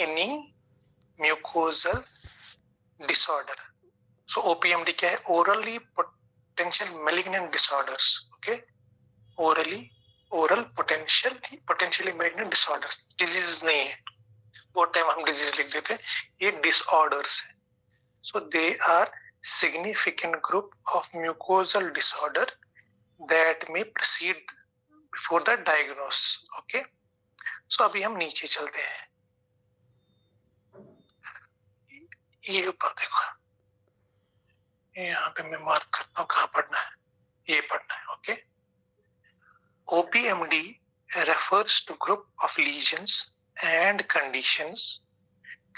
any mucosal disorder. So OPMD क्या है? Orally potential malignant disorders. Okay, oral potentially malignant disorders. Diseases नहीं है, वो टाइम हम डिजीज लिख देते हैं, ये disorders है. So they are significant group of mucosal disorder that may proceed before the diagnosis. Okay, so अभी हम नीचे चलते हैं. ये ऊपर देखो, यहाँ पे मैं मार्क करता हूँ कहाँ पढ़ना है. ये पढ़ना है. Okay, OPMD refers to group of lesions and conditions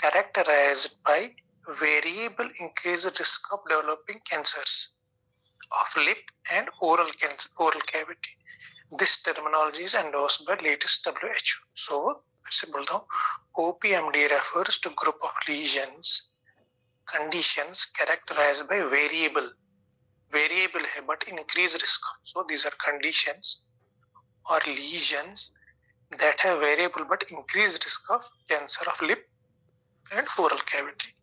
characterized by variable increased risk of developing cancers of lip and oral cavity. This terminology is endorsed by latest WHO. So ऐसे बोलता हूँ, OPMD refers to group of lesions, conditions characterized by variable है but increased risk. So these are conditions or lesions that have variable but increased risk of cancer of lip and oral cavity.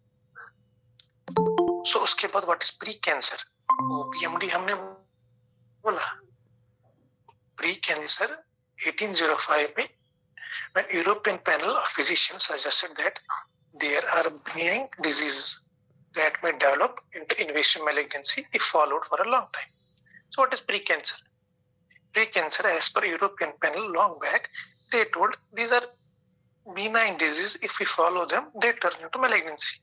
So उसके बाद what is pre-cancer? OPMD हमने बोला pre-cancer 1805 में, when European panel of physicians suggested that there are benign diseases that may develop into invasive malignancy if followed for a long time. So what is pre-cancer? Pre-cancer, as per European panel long back, they told these are benign diseases. If we follow them, they turn into malignancy.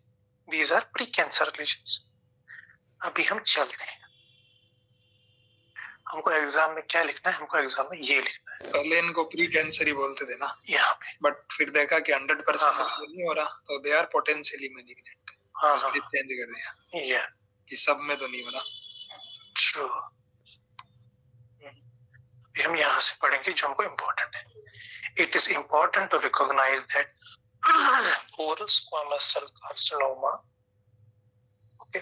These are pre-cancer lesions. अभी हम चलते हैं. हमको exam में क्या लिखना है? हमको एग्जाम में ये लिखना है. पहले इनको प्री कैंसर ही बोलते थे ना यहाँ पे, बट फिर देखा कि 100% नहीं हो रहा, तो दे आर पोटेंशियली मैलिग्नेंट, इसलिए चेंज कर दिया कि सब में तो नहीं हो रहा. ट्रू. हम यहाँ से पढ़ेंगे जो हमको इम्पोर्टेंट है. It is important to recognize that oral squamous cell carcinoma, okay,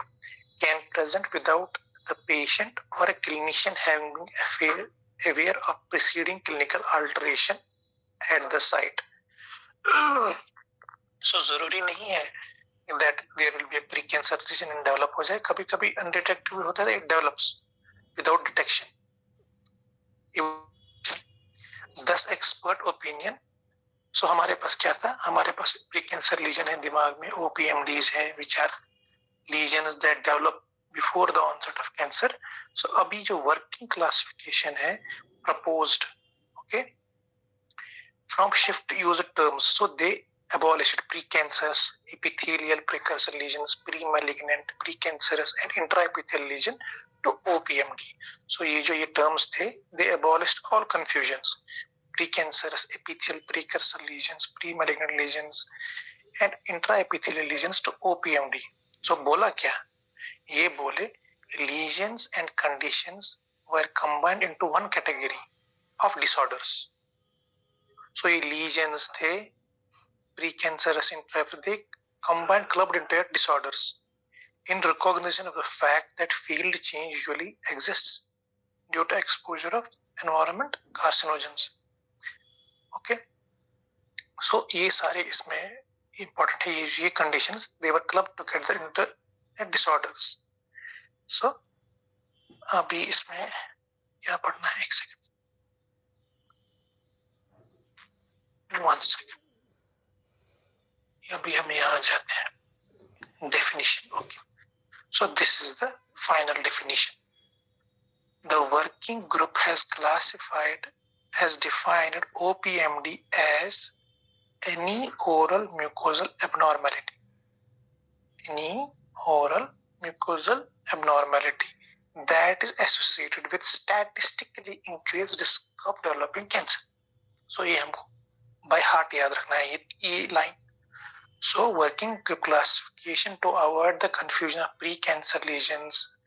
can present without the patient or a clinician having been aware of preceding clinical alteration at the site. So जरूरी नहीं है that there will be a pre-cancer lesion and develop हो जाए. कभी कभी undetected भी होता है, it develops without detection. Thus expert opinion. So हमारे पास क्या था? हमारे पास pre-cancer lesion है दिमाग में, OPMDs है which are lesions that develop before the onset of cancer. So अभी जो working classification है proposed, okay, from shift used terms, so they abolished precancerous, epithelial precursor lesions, pre-malignant, precancerous and intraepithelial lesion to OPMD. So ये जो ये terms थे, they abolished all confusions. Precancerous, epithelial precursor lesions, pre-malignant lesions and intraepithelial lesions to OPMD. So बोला क्या? ये बोले lesions and conditions were combined into one category of disorders. So ये lesions थे, precancerous, intraepithelial, combined, clubbed into disorders in recognition of the fact that field change usually exists due to exposure of environment carcinogens. Okay, so ये सारे इसमें important है. ये conditions they were clubbed together into disorders. So अभी इसमें क्या पढ़ना है? एक सेकंड, 1 सेकंड. अभी हम यहाँ जाते हैं. Definition. Okay, so this is the final definition. The working group has defined OPMD as any oral mucosal abnormality. Any oral mucosal abnormality that is associated with statistically increased risk of developing cancer. So ये हमको by heart याद रखना है ये line. So working group classification to avoid the confusion of pre-cancer lesions,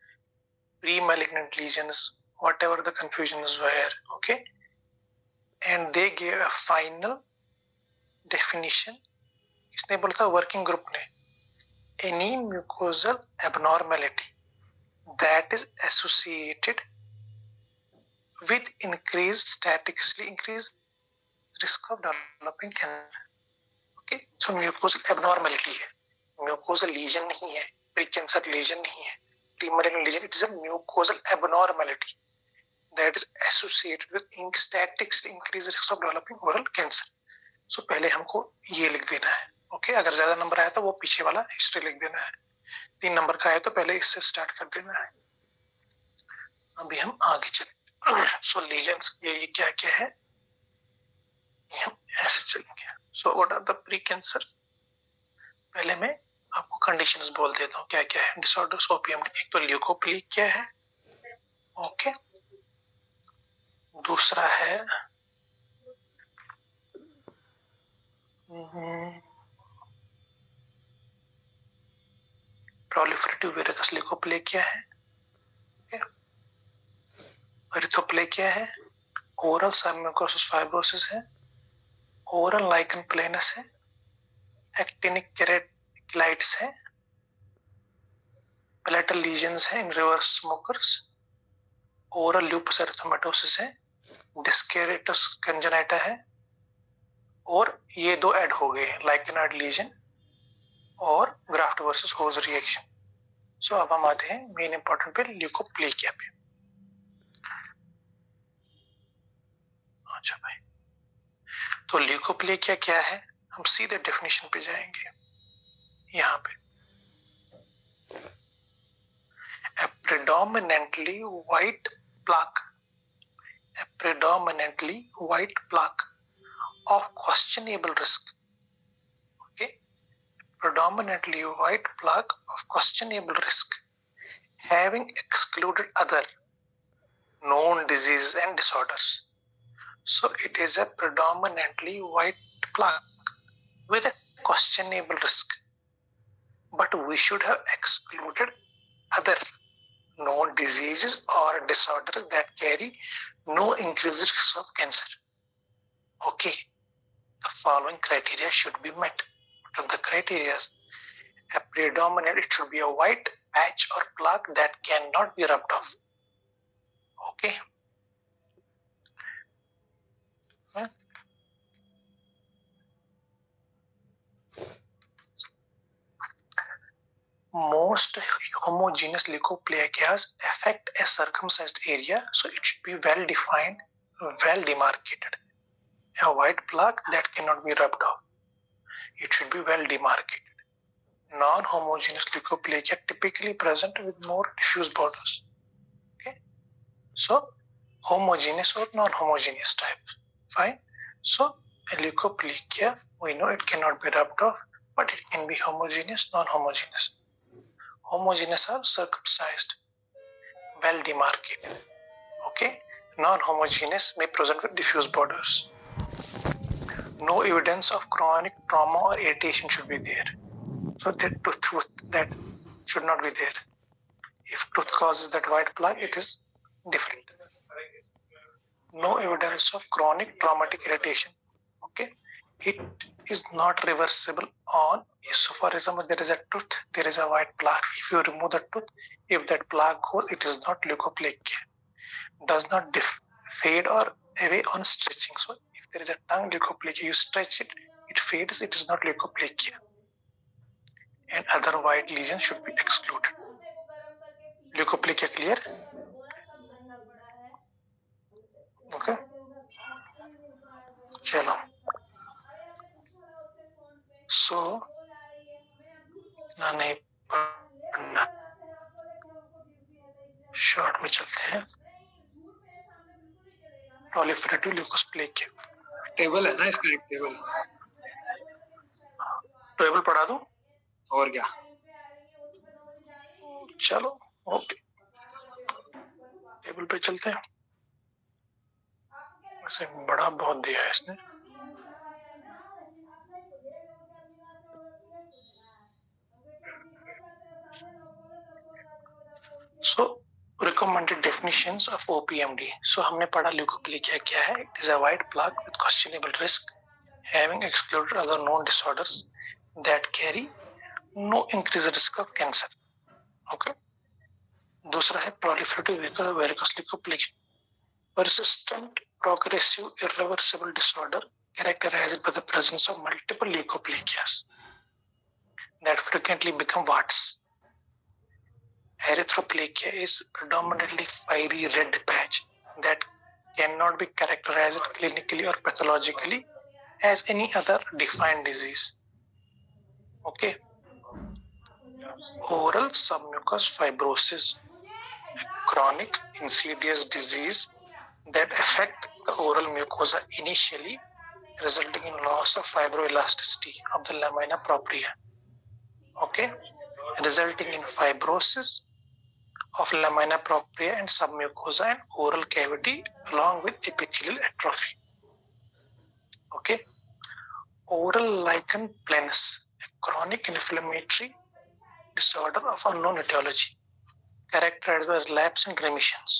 pre-malignant lesions, whatever the confusions were, okay, and they gave a final definition. किसने बोला था? working group ने. Any mucosal abnormality that is associated with statistically increased risk of developing cancer. Okay, so जो mucosal abnormality है, mucosal lesion नहीं है, pre cancer lesion नहीं है, टीमरिन lesion, it is a mucosal abnormality that is associated with static increased risk of developing oral cancer. So पहले हमको ये लिख देना है, ओके। अगर ज्यादा नंबर आया तो वो पीछे वाला हिस्ट्री लिख देना है, 3 नंबर का आया तो पहले इससे स्टार्ट कर देना है। अभी हम आगे चलें। सो लीजन्स ये क्या क्या है, ये हम ऐसे चलेंगे। So what are the pre cancer, पहले मैं आपको कंडीशंस बोल देता हूँ क्या क्या है डिसऑर्डर्स ओपीएमडी। एक तो ल्यूकोप्लेकिया है, ओके। दूसरा है प्रोलिफरेटिव वेरिकोस ल्यूकोप्लेकिया है, एरिथ्रोप्लेकिया है, ओरल साइनोकोसिस फाइब्रोसिस है, ओरल लाइकन प्लेनस है, एक्टिनिक केराटिलाइट्स है, पैलेटल लीजन्स है इन रिवर्स स्मोकर्स, ओरल लूपस एरिथेमेटोसिस है, डिस्केरेटस कंजेनिटा है, और ये 2 ऐड हो गए लाइकेनाइड लीजन और ग्राफ्ट वर्सेस होज रिएक्शन। सो अब हम आते हैं मेन इंपॉर्टेंट पे, ल्यूकोप्लेकिया पे। अच्छा भाई, तो ल्यूकोप्लेकिया क्या है, हम सीधे डेफिनेशन पे जाएंगे। यहाँ पे a predominantly white plaque of questionable risk, okay, predominantly white plaque of questionable risk having excluded other known diseases and disorders. So it is a predominantly white plaque with a questionable risk, but we should have excluded other known diseases or disorders that carry no increased risk of cancer. Okay, the following criteria should be met. What are the criteria? A predominant, it should be a white patch or plaque that cannot be rubbed off. Okay. Most homogeneous leukoplakias affect a circumcised area, so it should be well defined, well demarcated. A white plaque that cannot be rubbed off, it should be well demarcated. Non-homogeneous leukoplakia typically present with more diffuse borders. Okay, so homogeneous or non-homogeneous types, fine. So a leukoplakia, we know it cannot be rubbed off, but it can be homogeneous, non-homogeneous. Homogeneous are circumcised, well demarcated. Okay, non-homogeneous may present with diffuse borders. No evidence of chronic trauma or irritation should be there. So that tooth that should not be there. If tooth causes that white plaque, it is different. No evidence of chronic traumatic irritation. Okay, it is not reversible on esophagism. There is a tooth, there is a white plaque. If you remove the tooth, if that plaque goes, it is not leukoplakia. Does not fade or away on stretching. So if there is a tongue leukoplakia, you stretch it, it fades, it is not leukoplakia. And other white lesions should be excluded. Leukoplakia clear? Okay. चलो, so ना नहीं पढ़ना, short में चलते हैं। Proliferative leukoplakia table है ना इसका, एक टेबल पढ़ा दूं और क्या? चलो ओके, टेबल पे चलते हैं। वैसे बड़ा बहुत दिया है इसने। So recommended definitions of OPMD. So हमने पढ़ा ल्यूकोप्लेकिया क्या है। It is a white plaque with questionable risk having excluded other known disorders that carry no increased risk of cancer. Okay. दूसरा है proliferative varicose leukoplakia, persistent progressive irreversible disorder characterized by the presence of multiple leukoplakias that frequently become warts. Erythroplakia is predominantly fiery red patch that cannot be characterized clinically or pathologically as any other defined disease. Okay. Oral submucous fibrosis, a chronic insidious disease that affect the oral mucosa initially, resulting in loss of fibroelasticity of the lamina propria. Okay, resulting in fibrosis of lamina propria and submucosa and oral cavity along with epithelial atrophy. Okay, oral lichen planus, a chronic inflammatory disorder of unknown etiology, characterized by relapse and remissions.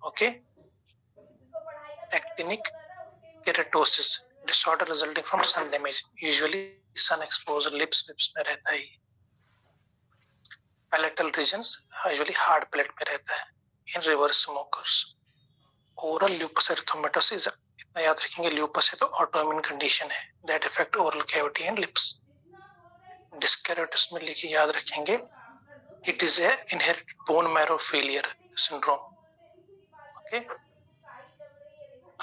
Okay, actinic keratosis, disorder resulting from sun damage, usually sun exposure, lips में रहता है. Palatal regions usually hard palate में रहता है. In reverse smokers, oral lupus erythematosus, इतना याद रखेंगे, lupus है तो autoimmune condition है that affect oral cavity and lips. Diskeratosis में लिखिए, याद रखेंगे, it is a inherited bone marrow failure syndrome. Okay.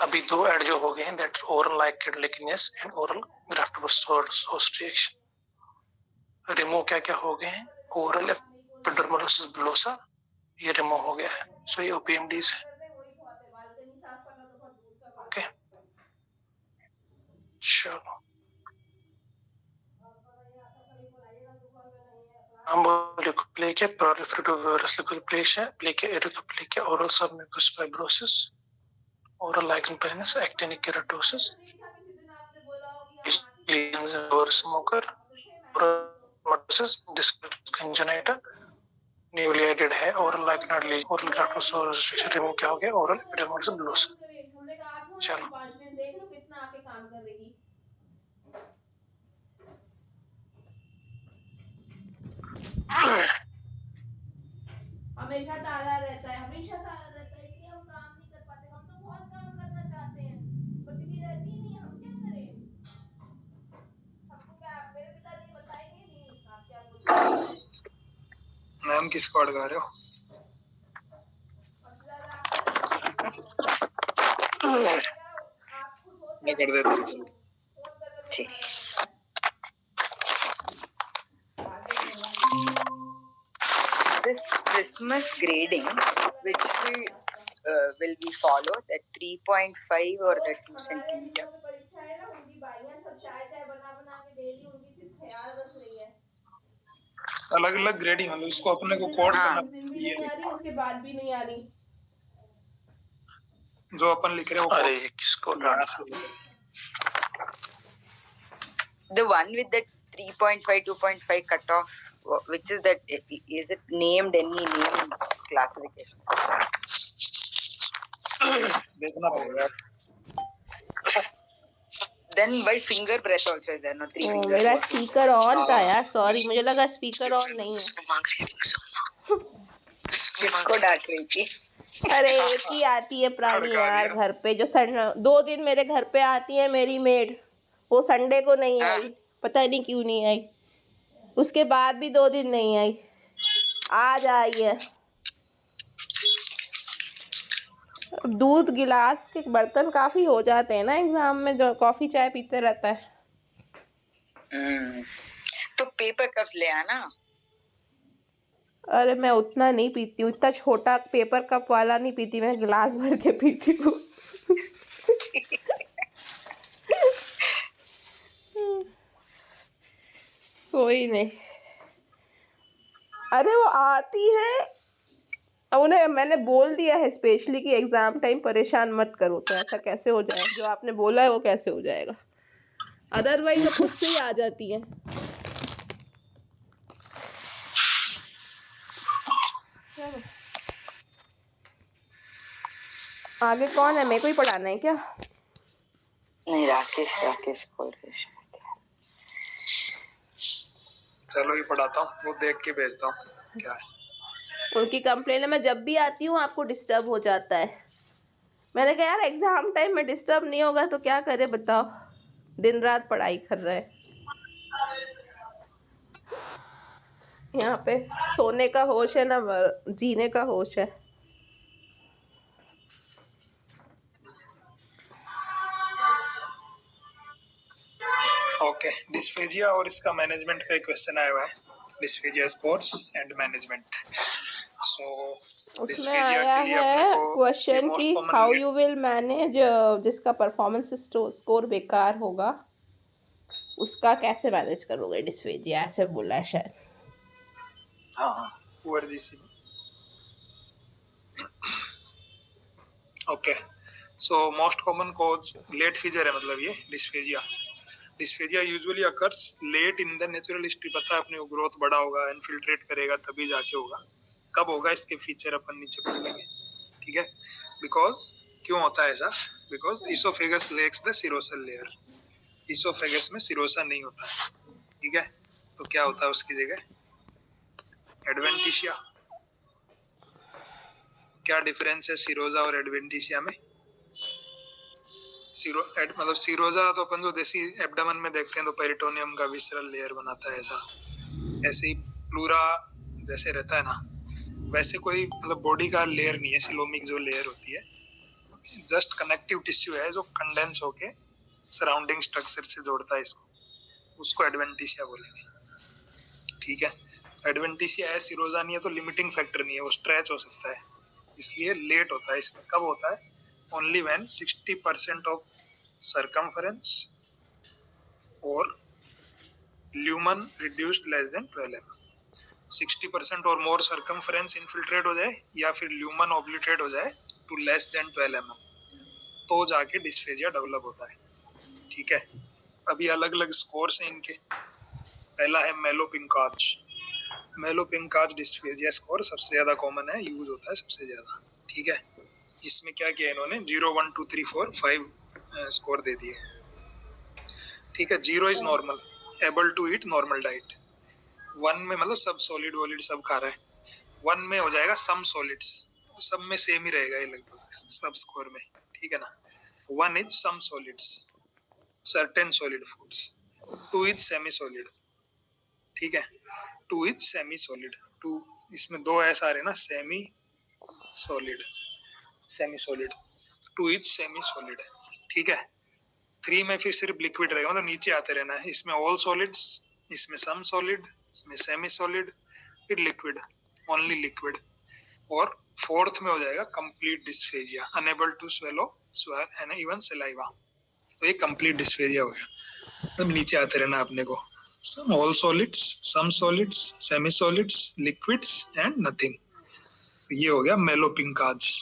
अभी दो ऐड जो हो गए हैं, that oral lichenitis and oral graft versus host reaction. Remove क्या क्या हो गए हैं, ओरल एपिडर्मोसिस बुलोसा ये रिमूव हो गया है, सो ये ओपीएमडीज है. ओके, चलो Amblyoplegia, proliferative plegia, erythroplakia, oral submucous fibrosis, oral lichen planus, actinic keratosis, lesions in lower smoker, oral mitosis, discrete congenita, newly added है oral lichen lesion, oral graft versus remove क्या हो गया, oral epidermolysis bullosa. चलो देख लो कितना आके काम करेगी. हमेशा ताला रहता है, इसलिए हम काम नहीं कर पाते. हम तो बहुत काम करना चाहते हैं, बिजली रहती ही नहीं, हम क्या करें. हमको क्या मेरे पिताजी बताएंगे नहीं आप क्या बोल. मैम किसको अड़गा रहे हो? मैं कर देता हूँ. This Christmas grading, which will we follow, that 3.5 or that 2 centimeter? अलग अलग ग्रेडिंग है, उसको अपने को कोड करना. उसके बाद भी नहीं आ रही जो अपन लिख रहे हो. अरे किसको डांटा? The one with the 3.5, 2.5 cutoff, which is that, is it named any name classification? देखना पड़ेगा. Then by finger breath also is there, no 3 fingers. मेरा स्पीकर ऑन था यार, सॉरी, मुझे लगा स्पीकर ऑन नहीं है. किसको डांट रही थी? अरे एक ही आती है प्राणी यार घर पे, जो 2 दिन मेरे घर पे आती है मेरी मेड, वो संडे को नहीं आई, पता नहीं क्यों नहीं आई. उसके बाद भी 2 दिन नहीं आई, आज आई है. दूध गिलास के बर्तन काफी हो जाते हैं ना एग्जाम में, जो कॉफी चाय पीते रहता है. तो पेपर कप्स ले आना. अरे मैं उतना नहीं पीती हूँ, इतना छोटा पेपर कप वाला नहीं पीती, मैं गिलास भर के पीती हूँ. कोई नहीं. अरे वो आती है, उन्हें मैंने बोल दिया है स्पेशली कि एग्जाम टाइम परेशान मत करो, तो ऐसा कैसे हो जाए, जो आपने बोला है वो कैसे हो जाएगा. अदरवाइज वो खुद से ही आ जाती है. चलो आगे कौन है, मेरे को ही पढ़ाना है क्या? नहीं, राकेश बोल रहे. चलो ये पढ़ाता हूँ, वो देख के भेजता हूँ क्या है. उनकी कंप्लेन है, मैं जब भी आती हूँ आपको डिस्टर्ब हो जाता है. मैंने कहा यार एग्जाम टाइम में डिस्टर्ब नहीं होगा तो क्या करे बताओ, दिन रात पढ़ाई कर रहे हैं। यहाँ पे सोने का होश है ना जीने का होश है। ओके, डिस्फेजिया और इसका मैनेजमेंट पे क्वेश्चन आया हुआ है, डिस्फेजिया स्कोर्स एंड मैनेजमेंट। सो उसमें आया है क्वेश्चन कि हाउ यू विल मैनेज जिसका परफॉर्मेंस स्कोर बेकार होगा, उसका कैसे मैनेज करोगे डिस्फेजिया, ऐसे बोला है शायद। हाँ, okay. So most common cause late feature है, मतलब ये dysphagia. Dysphagia usually occurs late in the natural history. पता है अपने को ग्रोथ बड़ा होगा, इनफिल्ट्रेट करेगा तभी जाके होगा। कब होगा इसके फीचर अपन नीचे पढ़ेंगे, ठीक है। बिकॉज क्यों होता है ऐसा? Because oesophagus lakhs the सिरोसल layer. Oesophagus में सिरोसा नहीं होता है, ठीक है। तो क्या होता है उसकी जगह? एडवेंटिशिया। क्या डिफरेंस है सिरोजा और एडवेंटिशिया में? मतलब सिरोजा तो अपन जो देसी एब्डोमेन में देखते हैं तो पेरिटोनियम का विसरल लेयर बनाता है, ऐसा। ऐसे ही प्लूरा जैसे रहता है ना, वैसे कोई मतलब बॉडी का लेयर नहीं है। सिलोमिक जो लेयर होती है जस्ट कनेक्टिव टिश्यू है जो कंडेंस होके सराउंडिंग स्ट्रक्चर से जोड़ता है इसको, उसको एडवेंटिशिया बोलेंगे, ठीक है। एडवेंटिशिया है, सिरोजा नहीं है, तो लिमिटिंग फैक्टर नहीं है, वो स्ट्रेच हो सकता है, इसलिए लेट होता है। इसमें कब होता है? Only when 60% of circumference or lumen reduced less than 12 mm। 60% और मोर सर्कमफ्रेंस इनफिल्ट्रेट हो जाए या फिर ल्यूमन ऑब्लिटरेट हो जाए टू लेस देन 12 mm, तो जाके डिस्फेजिया डेवलप होता है, ठीक है। अभी अलग अलग स्कोर्स हैं इनके। पहला है मेलोपिंकाज। मेलोपिंकाज डिस्फेजिया स्कोर सबसे ज्यादा कॉमन है, यूज होता है सबसे ज्यादा, ठीक है। इसमें क्या किया इन्होंने? 0 1 2 3 4 5 स्कोर दे दिए, ठीक है। 0 is normal, able to eat normal diet. 1 में मतलब सब सॉलिड वॉलिड सब खा रहा है। 1 में हो जाएगा सम सॉलिड्स, सब में सेम ही रहेगा ये लगभग सब स्कोर में, ठीक है ना। 1 is some solids, certain solid foods. 2 is semi solid, ठीक है। 2 इज सेमी सॉलिड। 2 इसमें 2 ऐसा आ रहे ना, semi solid, semi solid. 2 is semi solid, ठीक है। 3 में फिर सिर्फ लिक्विड रहेगा, मतलब नीचे आते रहना है। इसमें ऑल सॉलिड्स, इसमें सम सॉलिड, इसमें सेमी सॉलिड, फिर लिक्विड, ओनली लिक्विड। और 4th में हो जाएगा complete dysphagia, unable to swallow and even saliva. तो ये कंप्लीट डिस्फेजिया हो गया, मतलब नीचे आते रहना अपने को। Some all solids, some solids, semi solids, liquids and nothing. तो ये हो गया मेलोपिंकाज।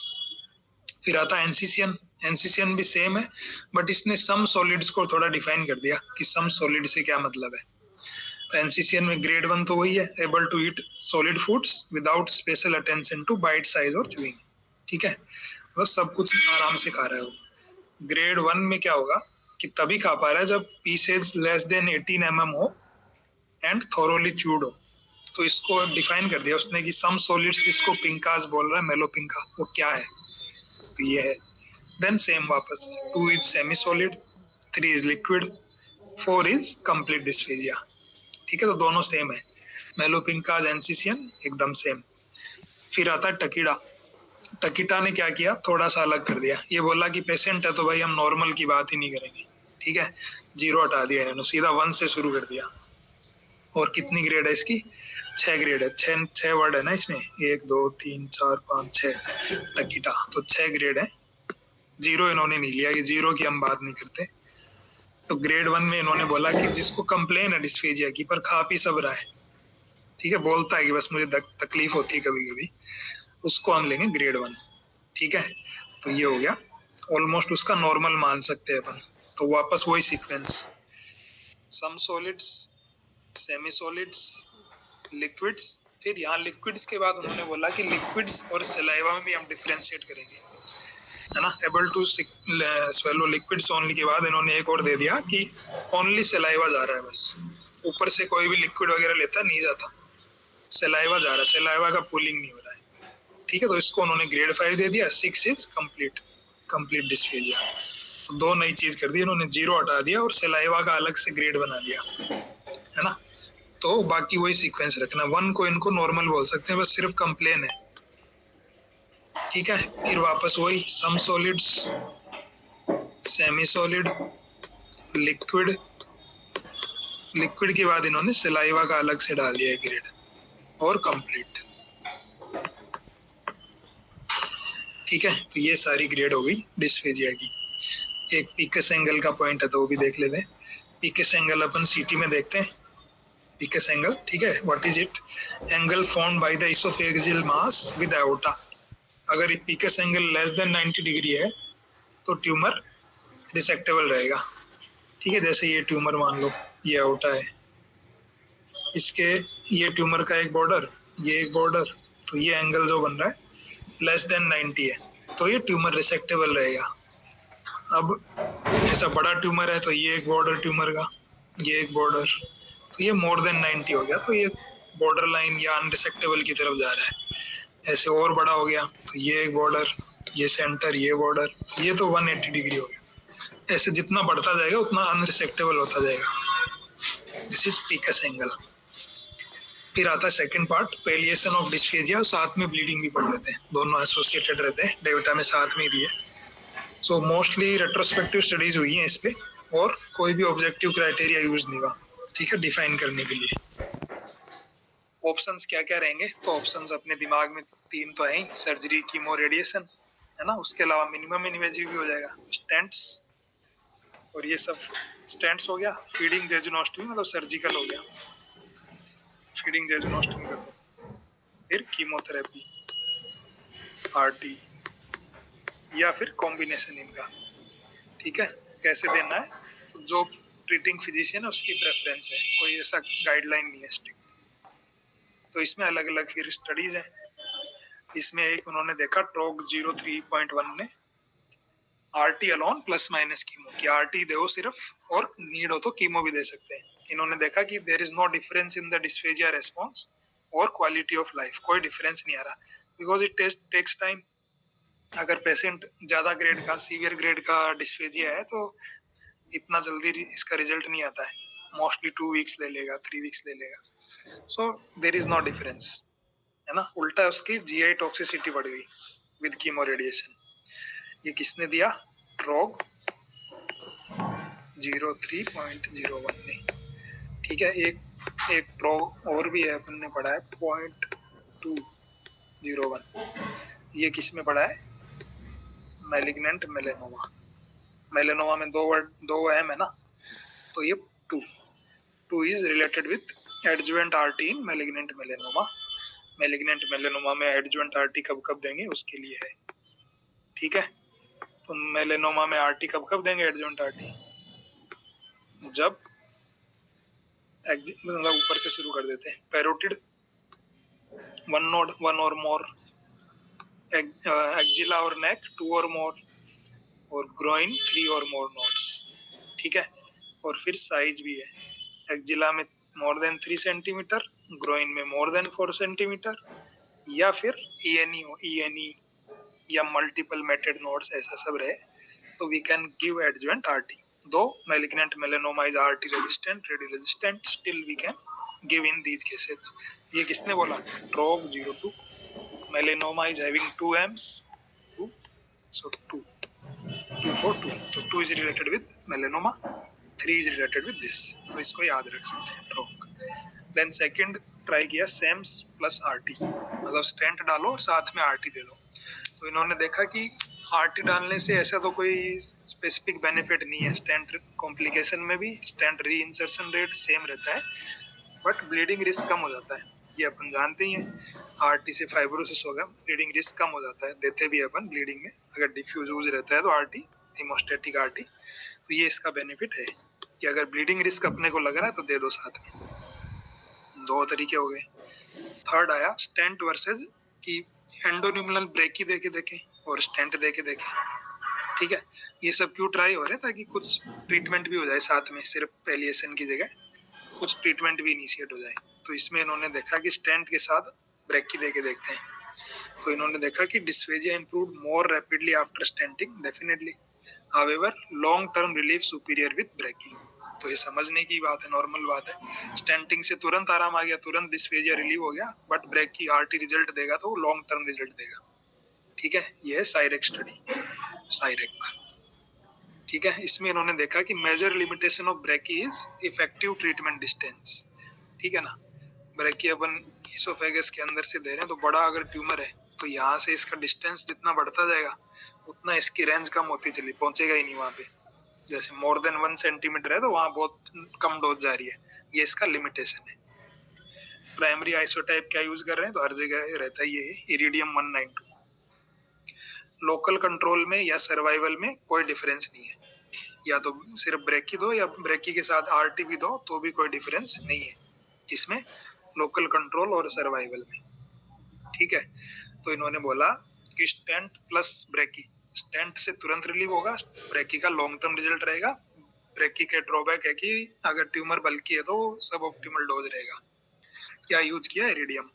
फिर आता है एनसीसीएन। एनसीसीएन भी सेम है, बट इसने सम सॉलिड्स को थोड़ा डिफाइन कर दिया कि सम सॉलिड से क्या मतलब है। एनसीसीएन में ग्रेड 1 तो वही है, able to eat solid foods without special attention to bite size और च्यूइंग, ठीक है। मतलब सब कुछ आराम से खा रहा है वो। ग्रेड 1 में क्या होगा कि तभी खा पा रहा है जब पीसेज लेस देन 18 mm हो एंड थोरोली च्यूड हो। तो इसको डिफाइन कर दिया उसने कि सम सॉलिड्स, जिसको पिंकास बोल रहा है, मेलोपिंका, वो क्या है, तो ये है। देन सेम वापस 2 is semi solid, 3 is liquid, 4 is complete dysphagia, ठीक है। तो दोनों सेम है, मेलोपिंकाज एनसीसीएन एकदम सेम। फिर आता है टकीडा। टकीटा ने क्या किया, थोड़ा सा अलग कर दिया। ये बोला कि पेशेंट है तो भाई हम नॉर्मल की बात ही नहीं करेंगे, ठीक है। 0 हटा दिया इन्होंने, सीधा 1 से शुरू कर दिया। और कितनी ग्रेड है इसकी? 6 ग्रेड है। 6 वर्ड है ना इसमें, 1 2 3 4 5 6 टकीटा, तो 6 ग्रेड है। 0 इन्होंने नहीं लिया, ये 0 की हम बात नहीं करते। तो ग्रेड 1 में इन्होंने बोला कि जिसको कंप्लेन है डिस्फेजिया की पर खा पी सब रहा है, ठीक है, बोलता है कि बस मुझे तकलीफ होती है कभी कभी, उसको हम लेंगे ग्रेड 1, ठीक है। तो ये हो गया, ऑलमोस्ट उसका नॉर्मल मान सकते हैं अपन। तो वापस वही सीक्वेंस, सम सॉलिड्स, सेमी सॉलिड्स, लिक्विड्स। फिर यहाँ लिक्विड्स के बाद उन्होंने बोला कि लिक्विड्स और सलाइवा में भी हम डिफरेंशिएट करेंगे, है ना। Able to swallow liquids only के बाद इन्होंने एक और दे दिया कि ओनली सलाइवा जा रहा है, बस ऊपर से कोई भी लिक्विड वगैरह लेता नहीं जाता, सलाइवा जा रहा है, सलाइवा का पूलिंग नहीं हो रहा है, ठीक है। तो इसको उन्होंने ग्रेड 5 दे दिया। 6 इज कंप्लीट, कंप्लीट डिस्फेजिया। तो दो नई चीज कर दी इन्होंने, 0 हटा दिया और सलाइवा का अलग से ग्रेड बना दिया, है ना। तो बाकी वही सीक्वेंस रखना, 1 को इनको नॉर्मल बोल सकते हैं, बस सिर्फ कंप्लेन है, ठीक है। फिर वापस वही some solids, semi solid, liquid, liquid के बाद इन्होंने सलाइवा का अलग से डाल दिया ग्रेड, और कंप्लीट, ठीक है। तो ये सारी ग्रेड हो गई डिस्फेजिया की। एक पीकस एंगल का पॉइंट है तो वो भी देख लेते हैं। पीकस एंगल अपन सीटी में देखते हैं, पीकस एंगल, ठीक है। What is it? Angle formed by the oesophageal mass with iota. अगर ये पीकस एंगल लेस देन 90 डिग्री है तो ट्यूमर रिसेक्टेबल रहेगा, ठीक है। जैसे ये ट्यूमर मान लो, ये आयोटा है, इसके ये ट्यूमर का एक बॉर्डर, ये एक बॉर्डर, तो ये एंगल जो बन रहा है लेस देन 90 है, तो ये ट्यूमर रिसेक्टेबल रहेगा। अब ऐसा बड़ा ट्यूमर है तो ये एक बॉर्डर ट्यूमर का, ये एक बॉर्डर, तो ये मोर देन 90 हो गया, तो ये बॉर्डर लाइन या अनरिसेक्टेबल की तरफ जा रहा है। ऐसे और बड़ा हो गया तो ये एक बॉर्डर, ये सेंटर, ये बॉर्डर, ये तो 180 डिग्री हो गया। ऐसे जितना बढ़ता जाएगा उतना अनरिसेक्टेबल होता जाएगा। दिस इज पीकस एंगल। फिर आता है सेकंड पार्ट, पेलिएशन ऑफ डिस्फेजिया, साथ में ब्लीडिंग भी पढ़ लेते हैं, दोनों एसोसिएटेड रहते हैं, डेटा में साथ में भी है। सो मोस्टली रेट्रोस्पेक्टिव स्टडीज हुई हैं इस पे, और कोई भी ऑब्जेक्टिव क्राइटेरिया यूज नहीं हुआ, ठीक है, डिफाइन करने के लिए। ऑप्शंस क्या क्या रहेंगे? तो ऑप्शंस अपने दिमाग में 3 तो है ही, सर्जरी, कीमो, रेडिएशन, है ना। उसके अलावा मिनिमम इन्वेजिव भी हो जाएगा, स्टेंट्स, और ये सब स्टेंट्स हो गया। फीडिंग जेजुनोस्टमी मतलब सर्जिकल हो गया, फीडिंग जेजुनोस्टमी कर दो। फिर कीमोथेरेपी, आरटी, या फिर कॉम्बिनेशन इनका, ठीक है। कैसे देना है तो जो ट्रीटिंग फिजिशियन है उसकी प्रेफरेंस है, कोई ऐसा गाइडलाइन नहीं है स्ट्रिक्ट। तो इसमें अलग अलग फिर स्टडीज हैं। इसमें एक उन्होंने देखा ट्रोग 03.1 ने RT alone plus minus chemo, कि आरटी दो सिर्फ और नीड हो तो कीमो भी दे सकते हैं। इन्होंने देखा कि there is no difference in the dysphagia response और क्वालिटी ऑफ लाइफ, कोई डिफरेंस नहीं आ रहा, बिकॉज इट टेक्स टाइम। अगर पेशेंट ज्यादा ग्रेड का, सीवियर ग्रेड का डिस्फेजिया है तो इतना जल्दी इसका रिजल्ट नहीं आता है, मोस्टली 2 वीक्स ले लेगा, 3 वीक्स ले लेगा। So there is no difference, है ना। उल्टा उसकी जीआई टॉक्सिसिटी बढ़ गई विद कीमो रेडिएशन। ये किसने दिया? ट्रोग 03.01 ने, ठीक है। एक ट्रोग और भी है, अपन ने पढ़ा है 0.201, ये किस में पढ़ा है? Malignant melanoma. मेलेनोमा में दो एम है ना, तो ये 2 is related with adjuvant RT in malignant melanoma. Malignant melanoma में एडजुवेंट आरटी कब देंगे उसके लिए है, ठीक है। तो मेलेनोमा में आरटी कब देंगे एडजुवेंट आरटी? जब मतलब ऊपर से शुरू कर देते हैं, पैरोटिड 1 नोड 1 और मोर, एक्जिला और नेक 2 और मोर, और ग्रोइन 3 और मोर नोड्स, ठीक है। और फिर साइज भी है, एक्जिला में मोर देन 3 सेंटीमीटर, ग्रोइन में मोर देन 4 सेंटीमीटर, या फिर ENE या मल्टीपल मेटेड नोड्स, ऐसा सब रहे तो we can give adjuvant RT. दो malignant melanoma is RT resistant, radio resistant, still we can give in these cases. ये किसने बोला? ट्रोग 02. Melanoma is having 2 M's, 2, so 2 for 2. So 2 is related with melanoma, 3 is related with this. तो इसको याद रख सकते हैं ट्रोग. Then second ट्राई किया सेम्स प्लस आरटी, मतलब स्टेंट डालो और साथ में आरटी दे दो। तो इन्होंने देखा कि आरटी डालने से ऐसा तो कोई स्पेसिफिक बेनिफिट नहीं है, स्टेंट कॉम्प्लिकेशन में भी स्टेंट री इंसर्शन रेट सेम रहता है, बट ब्लीडिंग रिस्क कम हो जाता है, ये अपन जानते ही हैं। आरटी से फाइब्रोसिस होगा, ब्लीडिंग रिस्क कम हो जाता है, देते भी अपन ब्लीडिंग में, अगर डिफ्यूज यूज रहता है तो आरटी, हेमोस्टेटिक आरटी, तो ये इसका बेनिफिट है कि अगर ब्लीडिंग रिस्क अपने को लग रहा है तो दे दो साथ में। 2 तरीके हो गए। थर्ड आया स्टेंट वर्सेस कि एंडोन्यूमरल ब्रेकी देके देखें और स्टेंट देके देखें, ठीक है। ये सब क्यों ट्राई हो रहे हैं? ताकि कुछ ट्रीटमेंट भी हो जाए साथ में, सिर्फ पैलिएशन की जगह कुछ ट्रीटमेंट भी इनिशिएट हो जाए। तो इसमें इन्होंने देखा कि स्टेंट के साथ ब्रेकी देके देखते हैं। तो इन्होंने देखा कि dysphagia improved more rapidly after stenting definitely, however long term relief superior with brachy. तो ये समझने की बात है, नॉर्मल बात है। स्टेंटिंग से तुरंत आराम आ गया, तुरंत डिस्फेजिया रिलीव हो गया, बट ब्रेकी आरटी रिजल्ट देगा तो लॉन्ग टर्म रिजल्ट देगा। ठीक है, ये है साइरेक स्टडी, साइरेक। ठीक है, इसमें इन्होंने देखा कि major limitation of brachy is effective treatment distance. ठीक है ना, ब्रेकी अपन इसोफेगस के अंदर से दे रहे हैं, तो बड़ा अगर ट्यूमर है तो यहाँ से इसका डिस्टेंस जितना बढ़ता जाएगा उतना इसकी रेंज कम होती चली, पहुंचेगा ही नहीं वहां पे। जैसे मोर देन 1 सेंटीमीटर है तो वहां बहुत कम डोज जा रही है, ये इसका लिमिटेशन है। प्राइमरी आइसोटाइप क्या यूज कर रहे हैं, तो हर जगह रहता है ये इरिडियम 192। लोकल कंट्रोल में या सर्वाइवल में कोई डिफरेंस नहीं है, या तो सिर्फ ब्रेकी दो या ब्रेकी के साथ आरटी भी दो तो भी कोई डिफरेंस नहीं है इसमें, लोकल कंट्रोल और सर्वाइवल में। ठीक है, तो इन्होंने बोला कि स्टेंट प्लस ब्रेकी, स्टेंट से तुरंत रिलीव होगा, ब्रेकी का लॉन्ग टर्म रिजल्ट रहेगा। ब्रेकी के ड्रॉबैक है कि अगर ट्यूमर बल्की है तो सब ऑप्टिमल डोज रहेगा। क्या यूज किया, iridium.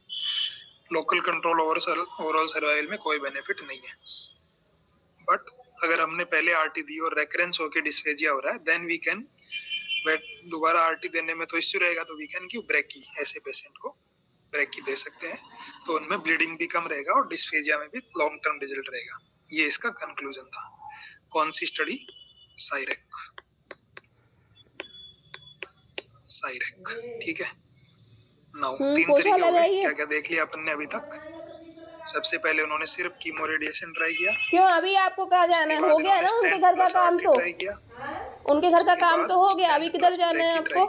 Local control overall survival में कोई बेनिफिट नहीं है। बट अगर हमने पहले आरटी दी और रेकरेंस होके डिस्फेजिया हो रहा है, देन वी कैन दोबारा आरटी देने में तो इश्यू रहेगा, तो वी कैन गिव ब्रेकी। ऐसे पेशेंट को ब्रेकी दे सकते हैं, तो उनमें ब्लीडिंग भी कम रहेगा और डिस्फेजिया में भी लॉन्ग टर्म रिजल्ट रहेगा। ये इसका कंक्लूजन था। कौन सी स्टडी, साइरेक, साइरेक। ठीक है, नाउ 3 तरीके हो गए, क्या क्या देख लिया अपन ने अभी तक। सबसे पहले उन्होंने सिर्फ कीमो रेडिएशन ट्राई किया। क्यों, अभी आपको कहाँ जाना है, हो गया ना उनके घर का काम, तो उनके घर का काम तो हो गया, अभी किधर जाना है आपको।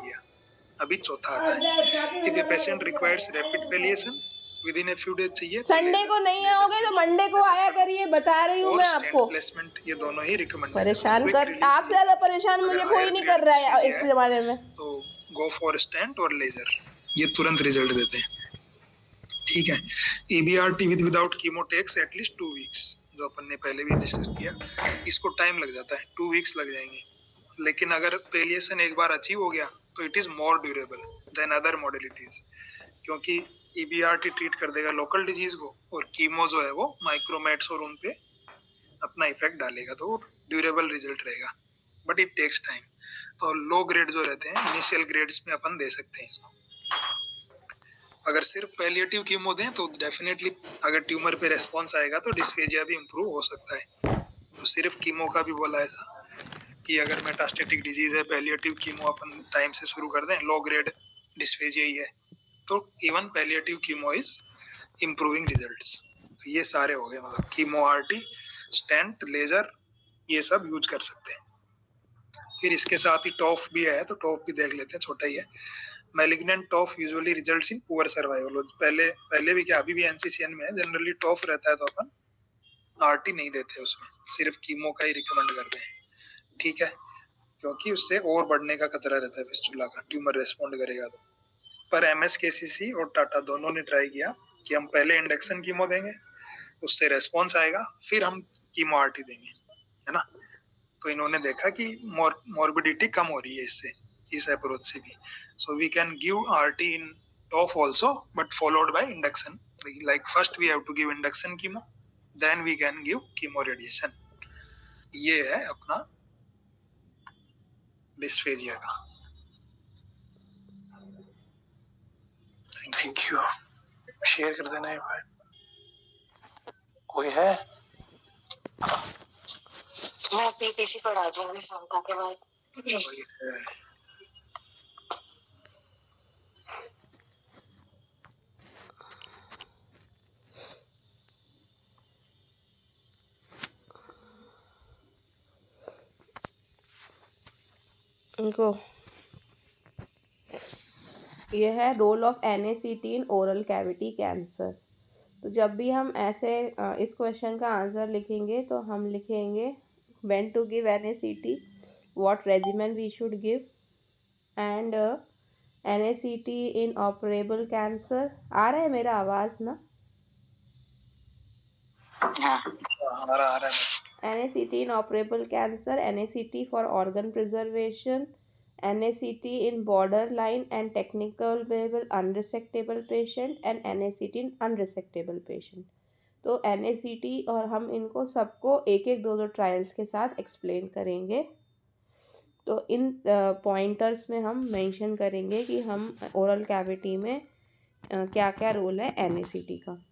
अभी चौथा आता है, if a patient requires rapid palliation within a few days चाहिए, संडे को नहीं आओगे तो मंडे को आया करिए, बता रही हूँ मैं आपको। प्लेसमेंट, ये दोनों ही रिकमेंड परेशान कर, आपसे ज्यादा परेशान मुझे कोई नहीं कर रहा है इस जमाने में। तो गो फॉर स्टेंट और लेजर, ये तुरंत रिजल्ट देते हैं। ठीक है, EBRT without chemo takes at least 2 weeks, जो अपन ने पहले भी डिस्कस किया। इसको टाइम लग जाता है, 2 वीक्स लग जाएंगे, लेकिन अगर पैलिएशन एक बार अचीव हो गया तो it is more durable than other modalities, क्योंकि EBRT ट्रीट कर देगा लोकल डिजीज को, और कीमो जो है वो माइक्रोमेट्स और उन पे अपना इफेक्ट डालेगा, तो ड्यूरेबल रिजल्ट रहेगा, बट इट टेक्स टाइम। तो लो ग्रेड जो रहते हैं, इनिशियल ग्रेड्स में अपन दे सकते हैं इसको। अगर सिर्फ पैलिएटिव कीमो दें तो डेफिनेटली अगर ट्यूमर पे रेस्पॉन्स आएगा तो डिस्फेजिया भी इम्प्रूव हो सकता है। तो सिर्फ कीमो का भी बोला ऐसा कि अगर मेटास्टेटिक डिजीज है, पैलिएटिव कीमो अपन टाइम से शुरू कर दें, लो ग्रेड डिस्फेजिया ही है, तो even palliative chemo is improving results. तो ये सारे हो गए, मतलब कीमो, आरटी, स्टेंट, लेजर, ये सब यूज कर सकते हैं। फिर इसके साथ ही टॉफ भी है, तो टॉफ भी देख लेते हैं, छोटा ही है। Malignant TOF usually results in poor survival. पहले भी क्या, अभी भी एनसीसीएन में है, जनरली टॉफ रहता है तो अपन आरटी नहीं देते उसमें, सिर्फ कीमो का ही रिकमेंड करते हैं। ठीक है, क्योंकि उससे और बढ़ने का खतरा रहता है फिस्टुला का, ट्यूमर रेस्पॉन्ड करेगा तो। पर MSKCC और टाटा दोनों ने ट्राई किया कि हम पहले इंडक्शन कीमो देंगे, उससे रेस्पॉन्स आएगा, फिर हम कीमो आरटी देंगे, है ना। तो इन्होंने देखा कि मॉर्बिडिटी कम हो रही है इससे, इस अप्रोच से भी। So we can give RT in TOF also, but followed by induction. Like first we have to give induction chemo, then we can give chemo radiation. ये है अपना डिस्फेजिया का। थैंक यू, शेयर कर देना एक बार। कोई है? मैं PPC पढ़ा दूंगी शंका के बाद। इनको ये है role of NACT in oral cavity cancer. तो जब भी हम ऐसे इस क्वेश्चन का आंसर लिखेंगे तो हम लिखेंगे when to give NACT, what regimen we should give, and NACT inoperable cancer. आ रहा है मेरा आवाज ना? हमारा आ रहा है। NACT in operable cancer, NACT for organ preservation, NACT in borderline and technical unresectable patient, and NACT in unresectable patient. तो NACT और हम इनको सबको एक एक दो ट्रायल्स के साथ एक्सप्लेन करेंगे। तो इन पॉइंटर्स में हम मेंशन करेंगे कि हम ओरल कैविटी में क्या क्या रोल है NACT का।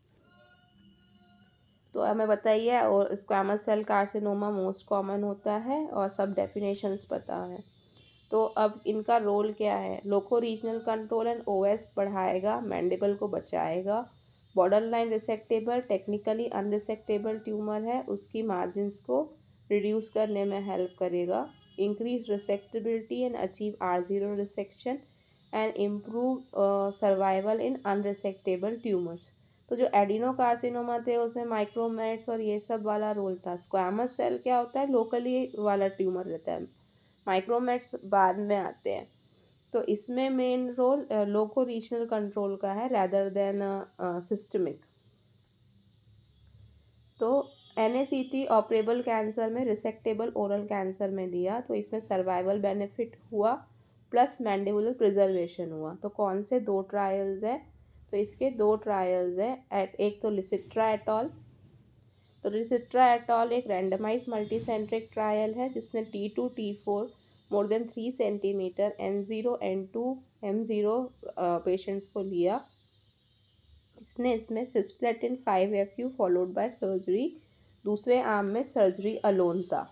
तो हमें बताइए, और squamous cell carcinoma most common होता है और सब डेफिनेशंस पता है। तो अब इनका रोल क्या है? Loco regional control and OS बढ़ाएगा, मैंडिबल को बचाएगा। Border line resectable technically unresectable tumour है, उसकी मार्जिनस को रिड्यूस करने में हेल्प करेगा। Increase resectability and achieve R0 resection and improve survival in unresectable tumours. तो जो एडिनोकार्सिनोमा थे उसमें माइक्रोमेट्स और ये सब वाला रोल था। स्क्वैमस सेल क्या होता है? लोकली वाला ट्यूमर रहता है, माइक्रोमेट्स बाद में आते हैं। तो इसमें मेन रोल लोको रीजनल कंट्रोल का है रैदर देन सिस्टमिक। तो NACT ऑपरेबल कैंसर में, रिसेक्टेबल ओरल कैंसर में दिया, तो इसमें सर्वाइवल बेनिफिट हुआ प्लस मैंडिबुलर प्रिजर्वेशन हुआ। तो कौन से 2 ट्रायल्स हैं? तो इसके 2 ट्रायल्स हैं। एक तो लिसिट्रा एटॉल। तो लिसिट्रा एटॉल एक रैंडमाइज मल्टीसेंट्रिक ट्रायल है जिसने T2 T4 more than 3 centimetre N0 N2 M0 patients को लिया। इसमें cisplatin 5-FU followed by surgery, दूसरे आर्म में सर्जरी अलोन था।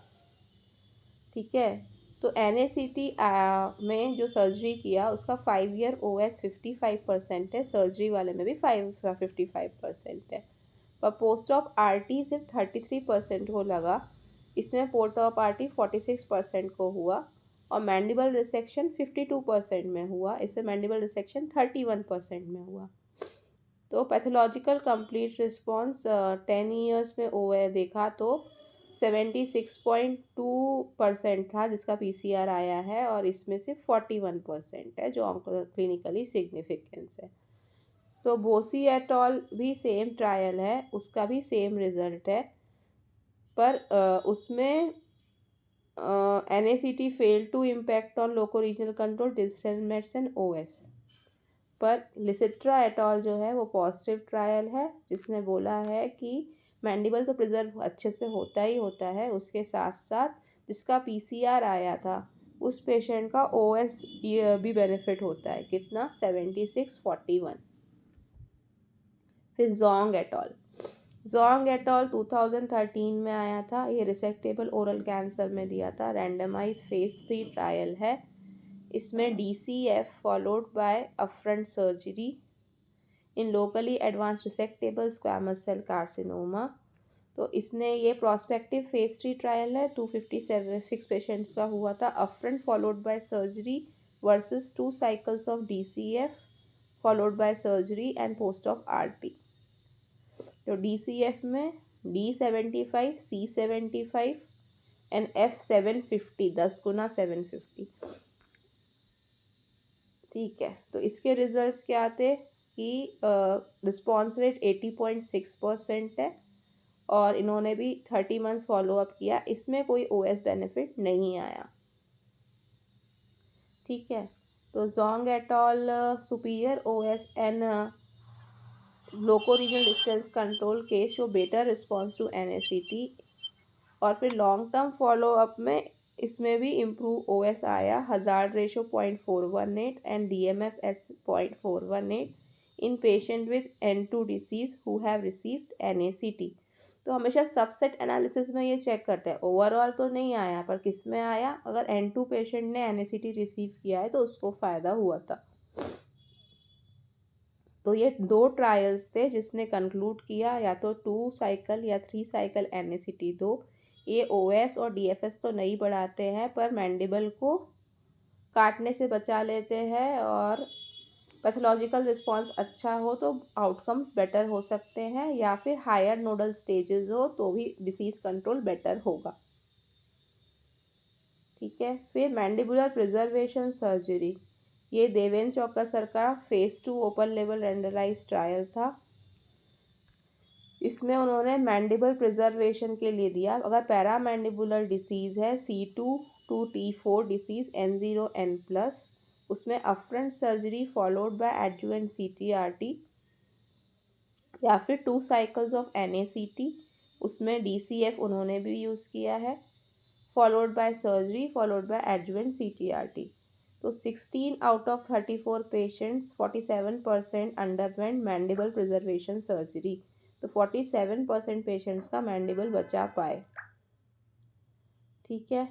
ठीक है। तो NACT में जो सर्जरी किया उसका 5 ईयर OS 55% है, सर्जरी वाले में भी 55% है, पर पोस्ट ऑफ RT सिर्फ 33% को लगा। इसमें पोस्ट ऑफ RT 46% को हुआ और मैंडिबल रिसेक्शन 52% में हुआ, इससे मैंडिबल रिसेक्शन 31% में हुआ। तो पैथोलॉजिकल कंप्लीट रिस्पॉन्स 10 ईयर्स में OS देखा तो 76.2% था जिसका PCR आया है, और इसमें से 41% है जो क्लिनिकली सिग्निफिकेंस है। तो बोसी एटॉल भी सेम ट्रायल है, उसका भी सेम रिजल्ट है, पर उसमें NACT fail to impact on loco regional control distance and OS। पर लिसिट्रा एटॉल जो है वो पॉजिटिव ट्रायल है जिसने बोला है कि मैंडिबल तो प्रिजर्व अच्छे से होता ही होता है, उसके साथ साथ जिसका PCR आया था उस पेशेंट का OS भी बेनिफिट होता है। कितना? 76:41। फिर जोंग एटॉल 2013 में आया था, ये रिसेक्टेबल ओरल कैंसर में दिया था, रैंडमाइज फेज 3 ट्रायल है। इसमें DCF followed by upfront surgery in locally advanced resectable squamous cell carcinoma. तो इसने ये प्रोस्पेक्टिव फेज 3 ट्रायल है, 256 पेशेंट्स का हुआ था, upfront followed by surgery versus 2 cycles of DCF followed by surgery and post of RT। तो DCF में D75, C75 and F750, 10 गुना 750। ठीक है। तो इसके रिजल्ट्स क्या थे कि रिस्पॉन्स रेट 80.6% है और इन्होंने भी 30 मंथ्स फॉलोअप किया, इसमें कोई OS बेनिफिट नहीं आया। ठीक है। तो Zhong et al superior OS and loco regional distance control case show better response to NACT, और फिर लॉन्ग टर्म फॉलोअप में इसमें भी इम्प्रूव OS आया, hazard ratio 0.418 and DMFS 0.418 in patient with N2 disease who have received NACT। तो हमेशा subset analysis में ये चेक करते हैं, ओवरऑल तो नहीं आया पर किस में आया। अगर N2 पेशेंट ने NACT रिसीव किया है तो उसको फ़ायदा हुआ था। तो ये 2 ट्रायल्स थे जिसने कंक्लूड किया या तो 2 साइकिल या 3 साइकिल NACT दो। ये OS और DFS तो नहीं बढ़ाते हैं पर मैंडिबल को काटने से बचा लेते हैं, और पैथोलॉजिकल रिस्पॉन्स अच्छा हो तो आउटकम्स बेटर हो सकते हैं, या फिर हायर नोडल स्टेजेस हो तो भी डिसीज कंट्रोल बेटर होगा। ठीक है। फिर मैंडिबुलर प्रिजर्वेशन सर्जरी, ये देवेंद्र चौका सर का फेज 2 ओपन लेवल रैंडमाइज्ड ट्रायल था। इसमें उन्होंने मैंडिबल प्रिजर्वेशन के लिए दिया, अगर पैरामैंडिबुलर डिसीज़ है C2 to T4 disease N0 N+, उसमें upfront surgery followed bye adjuvant CTRT या फिर 2 साइकिल्स ऑफ NACT, उसमें DCF उन्होंने भी यूज़ किया है, followed by surgery followed bye adjuvant CTRT। तो 16 out of 34 patients 47% underwent mandible preservation surgery. तो 47% पेशेंट्स का मैंडिबल बचा पाए। ठीक है,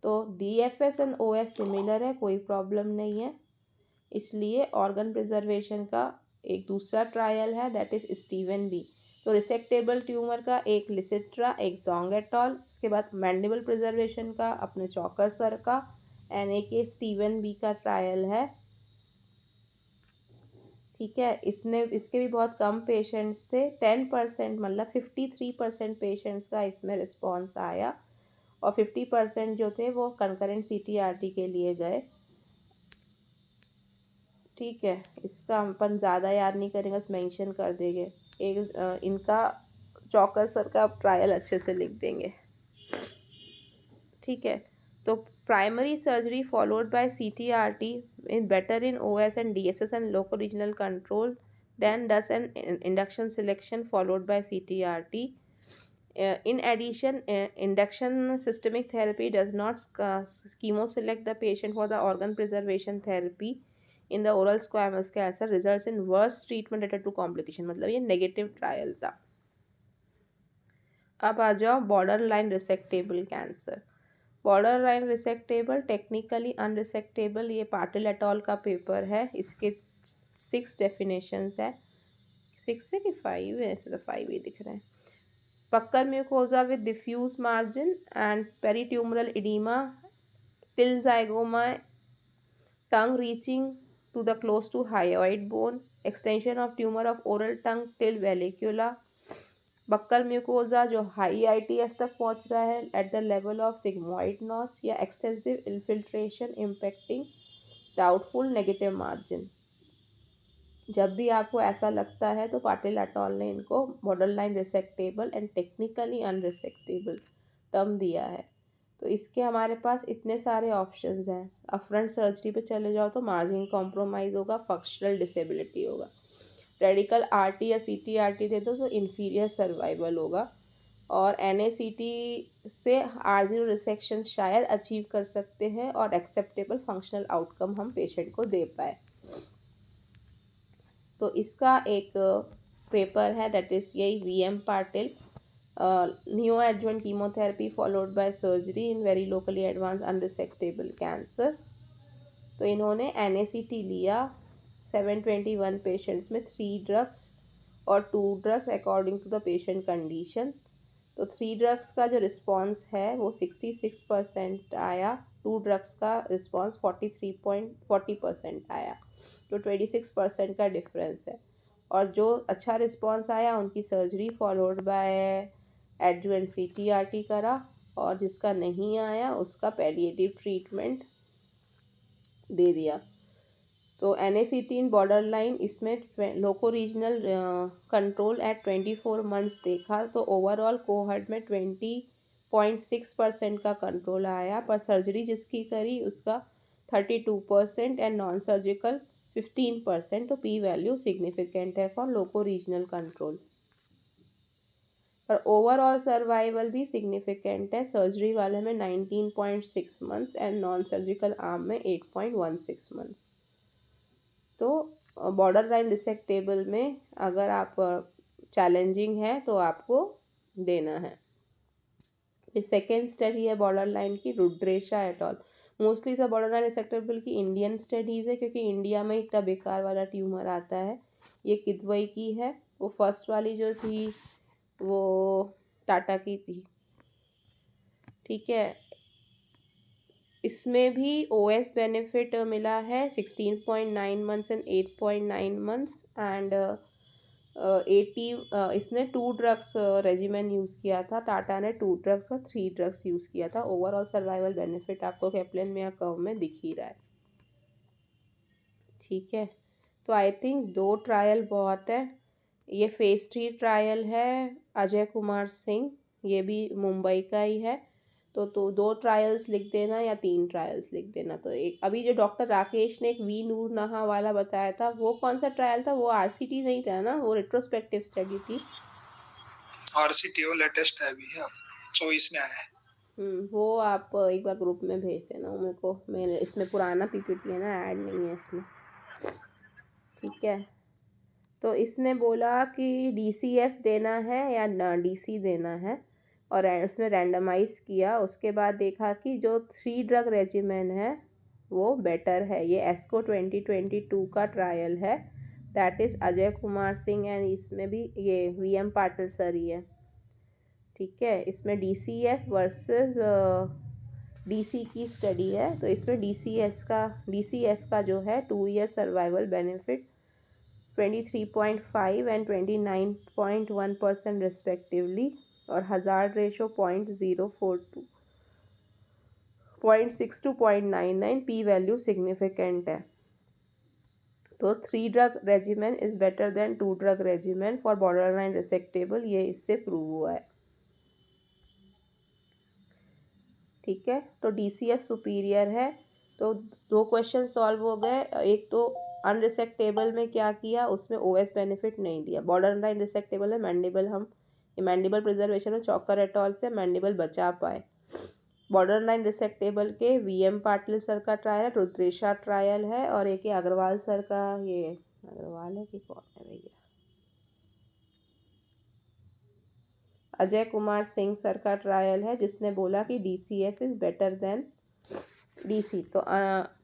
तो DFS एंड OS सिमिलर है, कोई प्रॉब्लम नहीं है। इसलिए ऑर्गन प्रिजर्वेशन का एक दूसरा ट्रायल है, दैट इज स्टीवन बी। तो रिसेक्टेबल ट्यूमर का एक लिसिट्रा, एक जोंग एट अल। उसके बाद मैंडिबल प्रिजर्वेशन का अपने चौकर सर का, एक स्टीवन बी का ट्रायल है। ठीक है, इसके भी बहुत कम पेशेंट्स थे, 10% मतलब 53% पेशेंट्स का इसमें रिस्पॉन्स आया, और 50% जो थे वो कंकरेंट CTRT के लिए गए। ठीक है, इसका अपन ज़्यादा याद नहीं करेंगे, बस मेंशन कर देंगे। इनका चौकर सर का ट्रायल अच्छे से लिख देंगे। ठीक है, तो primary surgery followed by CTRT in better in OS and DSS and loco regional control than does an induction selection followed by CTRT। In addition, induction systemic therapy does not chemoselect the patient for the organ preservation therapy in the oral squamous cancer results in worse treatment related to complication। मतलब ये negative trial था। अब आ जाओ border line resectable cancer. Border line resectable technically unresectable, ये Patil et al का paper है। इसके 6 डेफिनेशंस है, 6 है कि 5 है, इसमें तो 5 ही दिख रहे हैं। Pucker mucosa with diffuse margin and peritumoral edema till zygoma, tongue reaching to the close to hyoid bone, extension of tumor of oral tongue till vallecula, buccal mucosa जो हाई ITF तक पहुंच रहा है at the level of sigmoid notch, या extensive infiltration impacting doubtful negative margin. जब भी आपको ऐसा लगता है तो पाटिल एट अल ने इनको border line resectable and technically unresectable term दिया है। तो इसके हमारे पास इतने सारे ऑप्शंस हैं। अपफ्रंट सर्जरी पे चले जाओ तो मार्जिन कॉम्प्रोमाइज़ होगा, फंक्शनल डिसेबिलिटी होगा। रेडिकल RT या CTRT दे दो तो इन्फीरियर सर्वाइवल होगा, और NACT से R0 रिसेक्शन शायद अचीव कर सकते हैं और एक्सेप्टेबल फंक्शनल आउटकम हम पेशेंट को दे पाए। तो इसका एक पेपर है, दैट इज यही VM Patil, neoadjuvant chemotherapy followed by surgery in very locally advance unresectable cancer. तो इन्होंने NACT लिया 721 पेशेंट्स में 3 ड्रग्स और 2 drugs according to the patient condition. तो 3 ड्रग्स का जो रिस्पॉन्स है वो 66% आया, 2 ड्रग्स का रिस्पॉन्स 40% आया, तो 26% का डिफरेंस है। और जो अच्छा रिस्पॉन्स आया उनकी surgery followed bye adjuvant CTRT करा, और जिसका नहीं आया उसका पैलिएटिव ट्रीटमेंट दे दिया। तो NACT इन बॉर्डर लाइन, इसमें लोको रीजनल कंट्रोल एट 24 मंथ्स देखा, तो ओवरऑल कोहर्ट में 20.6% का कंट्रोल आया, पर सर्जरी जिसकी करी उसका 32% एंड नॉन सर्जिकल 15%। तो P वैल्यू सिग्निफिकेंट है फॉर लोको रीजनल कंट्रोल। पर ओवरऑल सर्वाइवल भी सिग्निफिकेंट है, सर्जरी वाले में 19.6 months and non surgical arm में 8.16 मंथ्स। तो बॉर्डर लाइन रिसेक्टेबल में अगर आप चैलेंजिंग है तो आपको देना है। सेकेंड स्टडी है बॉर्डर लाइन की, रुद्रेशा एट ऑल। मोस्टली सब बॉर्डर लाइन रिसेक्टेबल की इंडियन स्टडीज़ है, क्योंकि इंडिया में इतना बेकार वाला ट्यूमर आता है। ये किदवई की है, वो फर्स्ट वाली जो थी वो टाटा की थी। ठीक है, इसमें भी OS बेनिफिट मिला है 16.9 मंथ्स एंड 8.9 मंथ्स एंड 80। इसने 2 ड्रग्स रेजिमेन यूज़ किया था, टाटा ने 2 ड्रग्स और 3 ड्रग्स यूज़ किया था। ओवरऑल सर्वाइवल बेनिफिट आपको कैप्लन में या कर्व में दिख ही रहा है। ठीक है, तो आई थिंक 2 ट्रायल बहुत है। ये फेज 3 ट्रायल है अजय कुमार सिंह, ये भी मुंबई का ही है। तो 2 ट्रायल्स लिख देना या 3 ट्रायल्स लिख देना। तो एक अभी जो डॉक्टर राकेश ने एक वी नूर नहा वाला बताया था, वो कौन सा ट्रायल था? वो RCT नहीं था ना, वो रेट्रोस्पेक्टिव स्टडी थी। RCT वो लेटेस्ट है अभी, 24 में आया है। वो आप एक बार ग्रुप में भेज देना मेरे को, मेरे इसमें पुराना PPT है ना, ऐड नहीं है इसमें, ठीक है। तो इसने बोला कि DCF देना है या DC देना है, और उसमें रैंडमाइज किया। उसके बाद देखा कि जो 3 ड्रग रेजिमेन है वो बेटर है। ये ESCO 2022 का ट्रायल है, that is Ajay Kumar Singh, and इसमें भी ये VM पाटिल सर ही है, ठीक है। इसमें DCF वर्सेस DC की स्टडी है। तो इसमें DCF का जो है 2 year survival benefit 23.5 and 29.1% respectively, और hazard ratio 0.042, 0.6 to 0.99, P value significant है। तो 3 drug regimen is better than 2 drug regimen for borderline resectable, ये इससे प्रूव हुआ है, ठीक है। तो DCF सुपीरियर है। तो 2 क्वेश्चन सॉल्व हो गए। एक तो अनरिसेक्टेबल में क्या किया, उसमें OS बेनिफिट नहीं दिया। बॉर्डर लाइन रिसेक्टेबल है मैंडिबल, हम मैंडिबल प्रिजर्वेशन में चौकर एट ऑल से मैंडिबल बचा पाए। बॉर्डर लाइन रिसेक्टेबल के VM पाटिल सर का ट्रायल, रुद्रेशा ट्रायल है, और एक अग्रवाल सर का, ये अग्रवाल है कि कौन है भैया, अजय कुमार सिंह सर का ट्रायल है, जिसने बोला कि DCF is better then DC। तो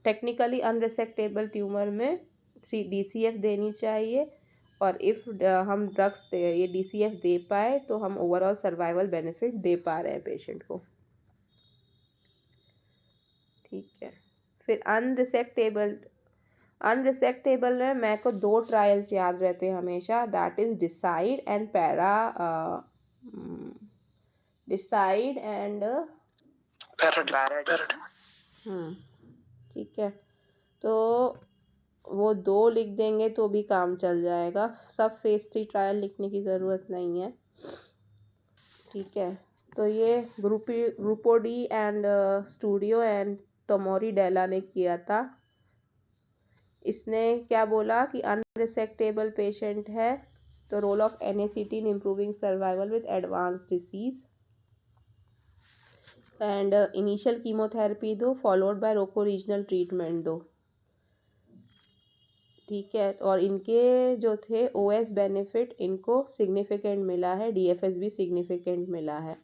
टेक्निकली अनरिसेक्टेबल ट्यूमर में DCF देनी चाहिए, और इफ़ हम ड्रग्स ये DCF दे पाए तो हम ओवरऑल सर्वाइवल बेनिफिट दे पा रहे हैं पेशेंट को, ठीक है। फिर अनरिसेक्टेबल में मेरे को 2 ट्रायल्स याद रहते हैं हमेशा, that is decide and decide and paradigm. ठीक है। तो वो 2 लिख देंगे तो भी काम चल जाएगा, सब फेज 3 ट्रायल लिखने की ज़रूरत नहीं है, ठीक है। तो ये ग्रुपोडी एंड स्टूडियो एंड टोमोरी डेला ने किया था। इसने क्या बोला कि अनरिसेक्टेबल पेशेंट है तो role of NACT in improving survival with advance disease, and initial chemotherapy दो followed by loco regional treatment दो, ठीक है। और इनके जो थे OS बेनिफिट इनको सिग्निफिकेंट मिला है, DFS भी सिग्निफिकेंट मिला है।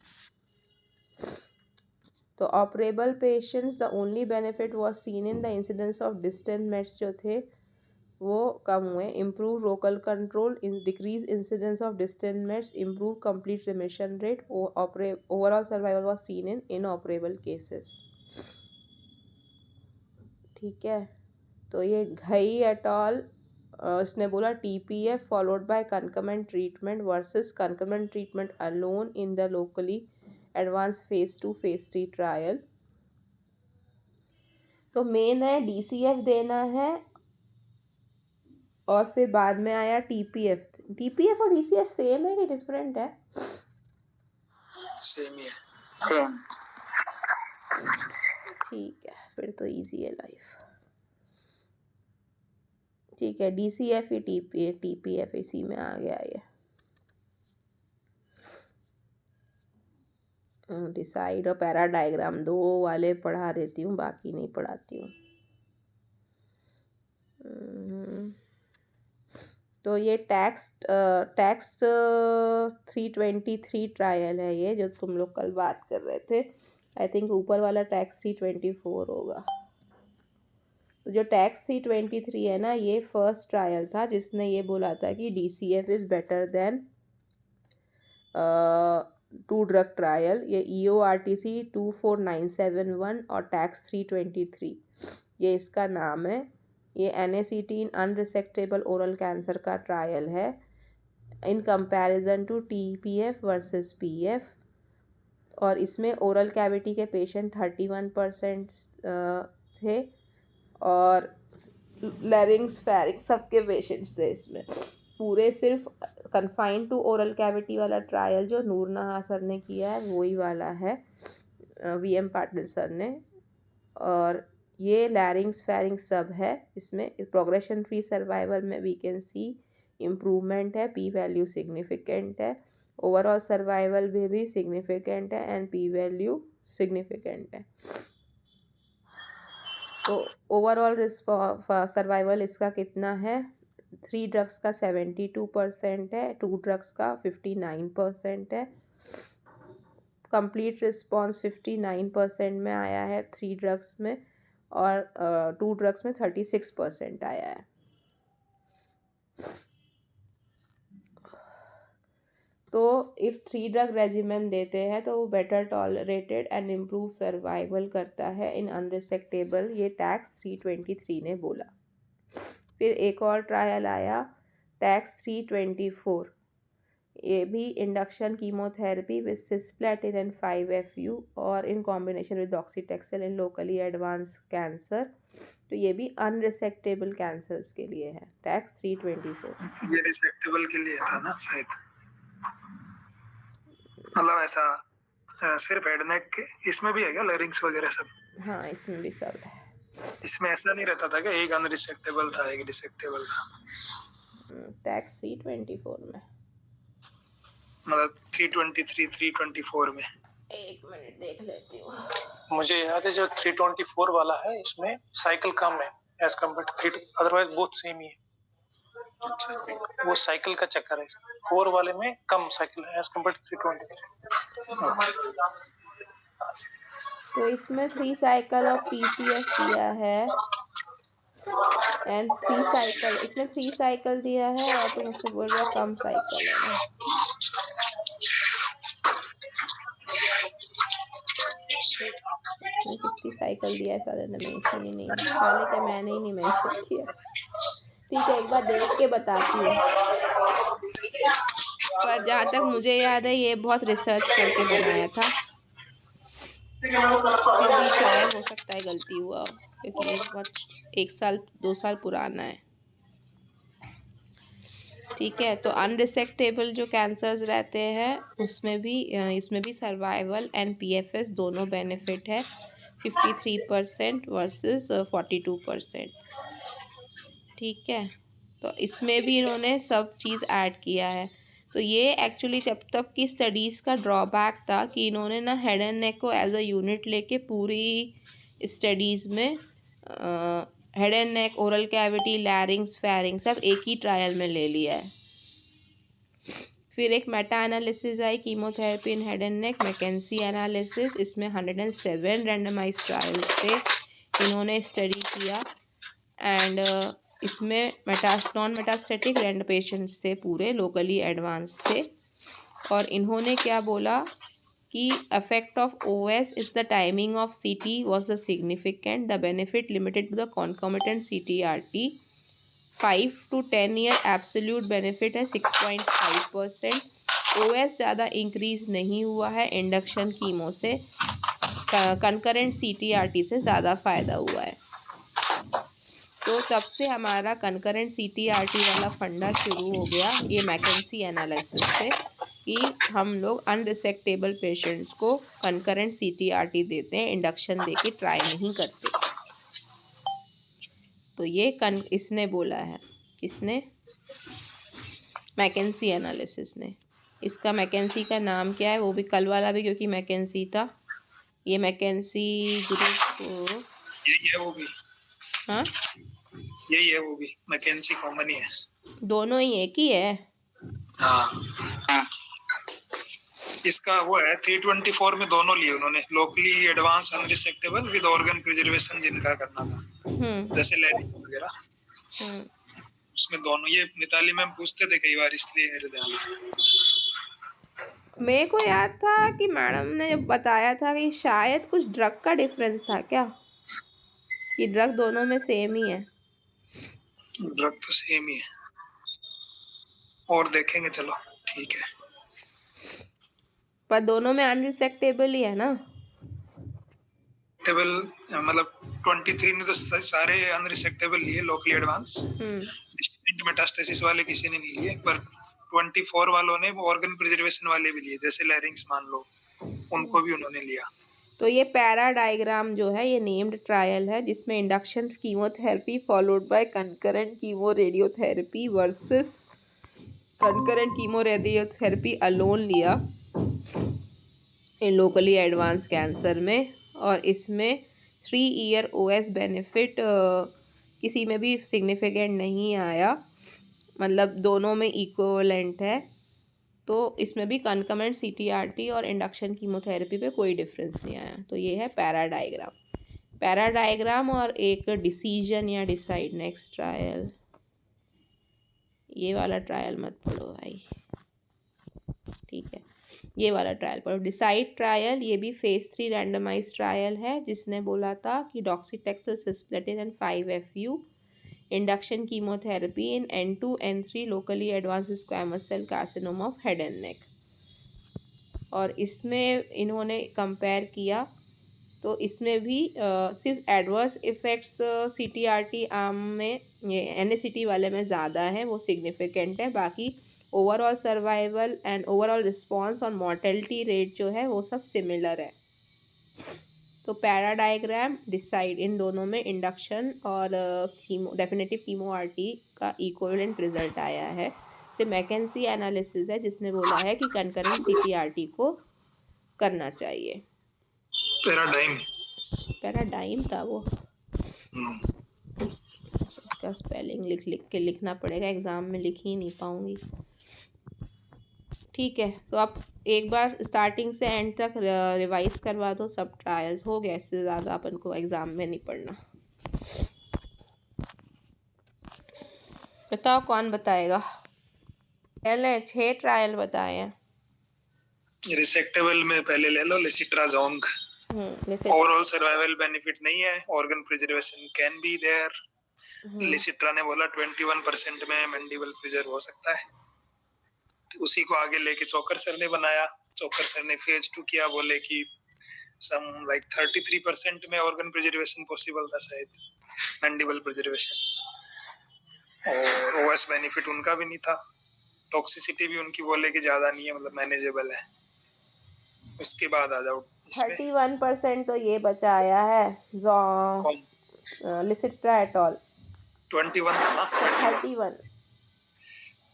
तो operable patients the only benefit was seen in the incidence of distant mets जो थे वो कम हुए। Improve local control, decrease incidence of distant mets, improve complete remission rate, overall survival was seen in inoperable cases, ठीक है। तो ये Ghai at all, उसने बोला TPF followed by concurrent treatment versus concurrent treatment alone in the locally advance phase 2 phase 3 trial. तो main है DCF देना है, और फिर बाद में आया TPF और DCF सेम है कि डिफरेंट है? सेम ही है। Same. ठीक है, फिर तो इजी है लाइफ, ठीक है। DCF ही TPF इसी में आ गया ये। डिसाइड और पैराडायग्राम 2 वाले पढ़ा देती हूँ, बाकी नहीं पढ़ाती हूँ। तो ये टैक्स 323 ट्रायल है, ये जो तुम लोग कल बात कर रहे थे। आई थिंक ऊपर वाला टैक्स 324 होगा। तो जो टैक्स 323 है ना, ये फर्स्ट ट्रायल था जिसने ये बोला था कि DCF is better than 2 drug trial. ये EORTC 24971 और टैक्स 323 ये इसका नाम है। ये NACT in unresectable oral cancer का ट्रायल है in comparison to TPF versus PF, और इसमें ओरल कैविटी के पेशेंट 31% थे, और लैरिंग्स फेरिंग्स सबके पेशेंट्स थे इसमें। पूरे सिर्फ कन्फाइंड टू ओरल कैविटी वाला ट्रायल जो नूर नहा सर ने किया है वही वाला है। VM पाटिल सर ने। और ये लैरिंग्स फेरिंग्स सब है इसमें। प्रोग्रेशन फ्री सर्वाइवल में वी कैन सी इम्प्रूवमेंट है, पी वैल्यू सिग्निफिकेंट है, ओवरऑल सर्वाइवल में भी सिग्निफिकेंट है एंड पी वैल्यू सिग्निफिकेंट है। तो ओवरऑल सर्वाइवल इसका कितना है? 3 ड्रग्स का 72% है, 2 ड्रग्स का 59% है। कंप्लीट रिस्पॉन्स 59% में आया है 3 ड्रग्स में, और 2 ड्रग्स में 36% आया है। तो इफ़ 3 ड्रग रेजिमेन देते हैं तो वो better tolerated and improve survival करता है इन अनरिसेक्टेबल, ये टैक्स 323 ने बोला। फिर एक और ट्रायल आया टैक्स 324, ये भी induction chemotherapy with cisplatin and 5-FU और in combination with docetaxel in locally advance cancer. तो ये भी अनरिसेक्टेबल कैंसर्स के लिए है, टैक्स 324। ये रिसेक्टेबल के लिए था ना शायद, मतलब ऐसा सिर्फ हेड नेक के, इसमें भी है क्या लैरिंग्स वगैरह सब? हाँ इसमें भी सब है। इसमें ऐसा नहीं रहता था कि एक अनरिसेक्टेबल था एक रिसेक्टेबल था? टैक्स 324 में, मतलब 323 324 में। एक मिनट देख लेती हूँ। मुझे याद है जो 324 वाला है इसमें साइकिल कम है as compare to 3, otherwise both same ही है। अच्छा, वो साइकिल का चक्कर है, 4 वाले में कम साइकिल है एज कम्पेयर टू 323। तो इसमें 3 साइकिल ऑफ PPF दिया है एंड 3 साइकिल, इसमें 3 साइकिल दिया है और तुम मुझसे बोल रहे हो कम साइकिल है ना। कितनी साइकिल दिया है साले ने मेंशन ही नहीं, साले क्या मैंने ही नहीं मेंशन किया। ठीक है एक बार देख के बताती हूँ, पर जहाँ तक मुझे याद है ये बहुत रिसर्च करके बनाया था, फिर भी शायद हो सकता है गलती हुआ क्योंकि ये बहुत 1 साल 2 साल पुराना है। ठीक है, तो अनरिसेक्टेबल जो कैंसर्स रहते हैं उसमें भी इसमें भी सर्वाइवल एंड PFS दोनों बेनिफिट है, 53% वर्सेस 42%। ठीक है, तो इसमें भी इन्होंने सब चीज़ ऐड किया है। तो ये एक्चुअली जब तक की स्टडीज़ का ड्रॉबैक था कि इन्होंने ना हेड एंड नेक को एज अ यूनिट लेके पूरी स्टडीज़ में head and neck, oral cavity, लैरिंग्स, pharynx सब एक ही ट्रायल में ले लिया है। फिर एक Meta analysis I chemotherapy in head and neck, McKinsey analysis, इसमें 107 रैंडमाइज ट्रायल्स थे, इन्होंने स्टडी किया एंड इसमें नॉन मेटास्टेटिक रैंड पेशेंट्स थे, पूरे लोकली एडवांस थे। और इन्होंने क्या बोला कि effect of OS is the timing of CT was the significant, the benefit limited to the concomitant CTRT, 5 to 10 year absolute benefit है 6.5%, OS ज़्यादा इंक्रीज नहीं हुआ है इंडक्शन कीमो से, कंकरेंट CTRT से ज़्यादा फ़ायदा हुआ है। तो तब से हमारा कंकरेंट CTRT वाला फंडा शुरू हो गया ये मैकेंसी एनालिसिस से कि हम लोग अनरिसेक्टेबल पेशेंट्स को कंकरेंट CTRT देते हैं, इंडक्शन देके ट्राई नहीं करते। तो ये इसने बोला है, किसने? मैकेंसी एनालिसिस ने। इसका मैकेंसी का नाम क्या है वो भी कल वाला भी क्योंकि मैकेंसी था, ये मैकेंसी ग्रुप यही है वो भी। हाँ यही है वो भी, मैकेंसी कॉमन ही है, दोनों ही एक ही है। हाँ इसका वो है 324 में दोनों लिए उन्होंने, locally advance unresectable with organ preservation जिनका करना था जैसे लैरिंग्स वगैरह, उसमें दोनों। ये मिताली मैम पूछते थे कई बार इसलिए मेरे ध्यान में। मेरे को याद था कि मैडम ने जब बताया था कि शायद कुछ ड्रग का डिफरेंस था क्या, कि ड्रग दोनों में सेम ही है। ड्रग तो सेम ही है और देखेंगे, चलो ठीक है। पर दोनों में अनरिसेक्टेबल ही है ना। टेबल मतलब 23 ने तो सारे अनरिसेक्टेबल लिए लोकली एडवांस, मेटास्टेसिस वाले किसी ने नहीं लिए, पर 24 वालों ने वो ऑर्गन प्रिजर्वेशन वाले भी लिए, जैसे लैरिंग्स मान लो उनको भी उन्होंने लिया। तो ये पैरा डायग्राम जो है ये नेम्ड ट्रायल है जिसमें induction chemotherapy followed bye concurrent chemo radiotherapy versus concurrent chemo radiotherapy alone लिया इन लोकली एडवांस कैंसर में, और इसमें 3 ईयर OS बेनिफिट किसी में भी सिग्निफिकेंट नहीं आया, मतलब दोनों में इक्विवेलेंट है। तो इसमें भी कंकरेंट CTRT और इंडक्शन कीमोथेरेपी पे कोई डिफरेंस नहीं आया। तो ये है पैरा डायग्राम और एक डिसीजन या डिसाइड नेक्स्ट ट्रायल। ये वाला ट्रायल मत पढ़ो भाई, ठीक है, ये वाला ट्रायल पढ़ो। डिसाइड ट्रायल ये भी फेज 3 रैंडमाइज ट्रायल है जिसने बोला था कि docetaxel cisplatin and 5-FU induction chemotherapy in N2 N3 locally advanced squamous cell carcinoma of head and neck। और इसमें इन्होंने कंपेयर किया तो इसमें भी सिर्फ एडवर्स इफ़ेक्ट्स CTRT आर्म में ये NACT वाले में ज़्यादा है, वो सिग्निफिकेंट है। बाकी overall survival and overall response और मॉर्टेलिटी रेट जो है वो सब सिमिलर है। तो पैरा डायग्राम डिसाइड इन दोनों में इंडक्शन और डेफिनेटिव कीमो RT का इक्विवेलेंट रिजल्ट आया है। से मैकेंसी एनालिसिस है जिसने बोला है कि कंकरेंट CTRT को करना चाहिए। पैराडाइम था वो, उसका स्पेलिंग लिख के लिखना पड़ेगा, एग्जाम में लिख ही नहीं पाऊंगी। ठीक है, तो आप एक बार स्टार्टिंग से एंड तक रिवाइज करवा दो सब ट्रायल्स, हो गया, इससे ज़्यादा अपन को एग्ज़ाम में नहीं पढ़ना। बताओ कौन बताएगा? पहले 6 ट्रायल बताए हैं। रिसेक्टेबल में पहले ले लो लेसिट्राजोंग। ओवरऑल सर्वाइवल बेनिफिट नहीं है, organ preservation can be there. लेसिट्रा ने बोला 21% में मैंडिबल प्रिजर्व हो सकता है। उसी को आगे लेके चोकर सर ने बनाया। चोकर सर ने फेज 2 किया, बोले कि सम लाइक 33% में ऑर्गन प्रिजर्वेशन पॉसिबल था शायद, मैंडिबल प्रिजर्वेशन। और OS बेनिफिट उनका भी नहीं था। टॉक्सिसिटी भी उनकी बोले कि ज्यादा नहीं है, मतलब मैनेजेबल है। उसके बाद आ जाओ 31% तो ये बचाया है लिसिट्राएटॉल। 21 था ना? 31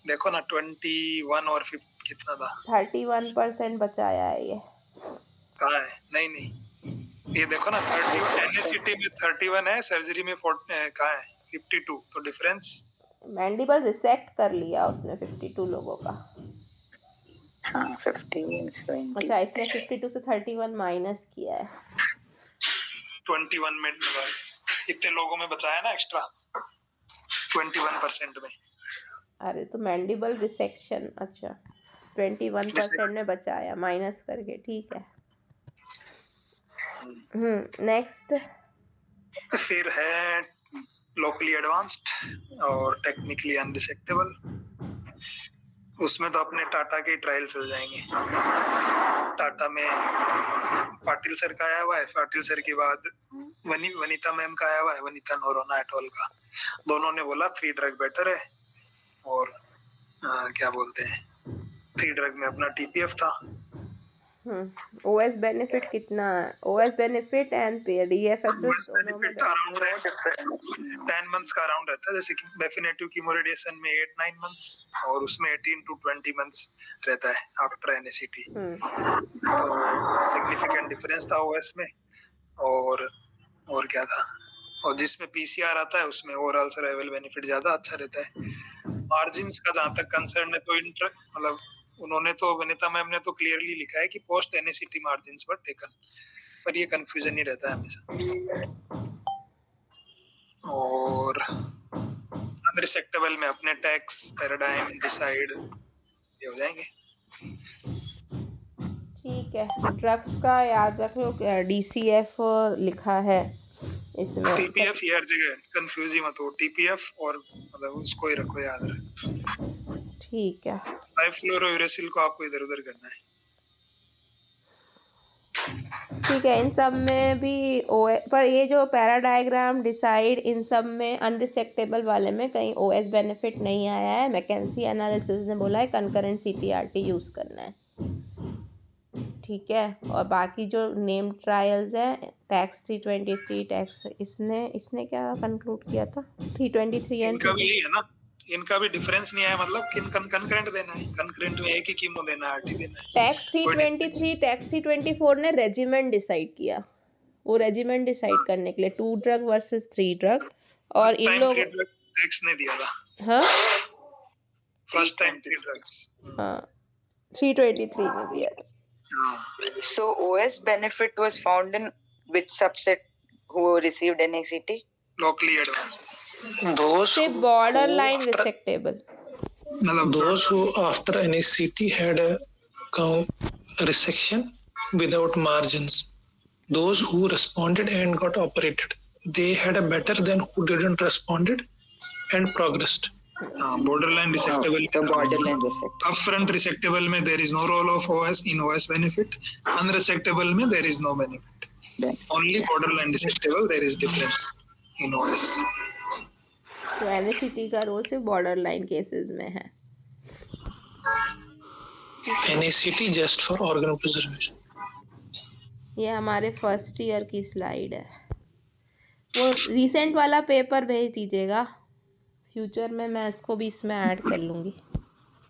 देखो ना, 21 और 50 कितना था? 31% बचाया है ये। कहाँ है? नहीं, ये देखो ना, 30 NACT में 31 है, सर्जरी में कहाँ है? 52। तो डिफरेंस मैंडिबल रिसेक्ट कर लिया उसने 52 लोगों का। हाँ 15 अच्छा, इसने 52 से 31 माइनस किया है। 21 में इतने लोगों में बचाया ना एक्स्ट्रा 21% में। अरे तो मैंडिबल रिसेक्शन, अच्छा 21% में बचाया माइनस करके, ठीक है। नेक्स्ट फिर है लोकली एडवांस्ड और टेक्निकली अनरिसेक्टेबल। उसमें तो अपने टाटा के ट्रायल चल जाएंगे। टाटा में पाटिल सर का आया हुआ है, पाटिल सर के बाद वनिता मैम का आया हुआ है, वनिता नोरोना एटोल का। दोनों ने बोला 3 ड्रग बेटर है, और क्या बोलते हैं, 3 ड्रग में अपना TPF था। OS बेनिफिट कितना है? OS बेनिफिट एंड DFS दोनों में अराउंड 10 मंथ्स का अराउंड रहता है। जैसे कि डेफिनेटिव कीमोरेडिएशन में 8-9 मंथ्स और उसमें 18 to 20 मंथ्स रहता है आफ्टर NACT। तो सिग्निफिकेंट डिफरेंस था OS में। और क्या था, और जिसमें PCR आता है उसमें ओवरऑल सर्वाइवल बेनिफिट ज्यादा अच्छा रहता है। मार्जिन्स का जहां तक कंसर्न है तो मतलब उन्होंने तो, वनिता मैम ने तो क्लियरली लिखा है कि post NACT margins were taken, पर ये कंफ्यूजन ही रहता है हमेशा। और अनरिसेक्टेबल में अपने टैक्स, पैराडाइम, डिसाइड ये हो जाएंगे। ठीक है, ड्रग्स का याद रखो, DCF लिखा है इसमें। TPF ये हर जगह कंफ्यूज ही मत हो, TPF और मतलब उसको ही रखो याद रखो। ठीक है, फ्लोरोयूरेसिल को आपको इधर उधर करना है। ठीक है। इन सब में भी पर ये जो पैरा डायग्राम डिसाइड, इन सब में अनरिसेक्टेबल वाले में कहीं OS बेनिफिट नहीं आया है। मैकेंसी एनालिसिस ने बोला है कंकरेंट CTRT यूज करना है, ठीक है। और बाकी जो नेम ट्रायल्स हैं टैक्स 323 टैक्स इसने क्या कंक्लूड किया था 323 एंड इनका भी यही है ना, इनका भी डिफरेंस नहीं है, मतलब किन कंकरेंट देना है, कंकरेंट में एक ही कीमो देना है, आरटी देना है। टैक्स कोई difference 323 टैक्स 324 ने रेजिमेंट डिसाइड किया, वो रेजिमेंट डिसाइड करने के लिए 2 ड्रग वर्सेस 3 ड्रग और इन टाइम लोगों 3 ड्रग्स टैक्स ने दिया था, हाँ फर्स्ट टाइम 3 ड्रग्स। हाँ 323 ने दिया था। So OS benefit was found in which subset who received NACT? locally advanced, Those सिर्फ who border line after resectable, मतलब those who after NACT had a resection without margins, those who responded and got operated, they had a better than who didn't responded and progressed. borderline resectable, The borderline resect. upfront resectable में there is no role of OS in OS benefit, unresectable में there is no benefit, only borderline resectable there is difference in OS. तो NACT का role सिर्फ border line cases में है। NACT just for organ preservation. ये हमारे first year की slide है। वो रीसेंट वाला पेपर भेज दीजिएगा, फ्यूचर में मैं इसको भी इसमें ऐड कर लूँगी।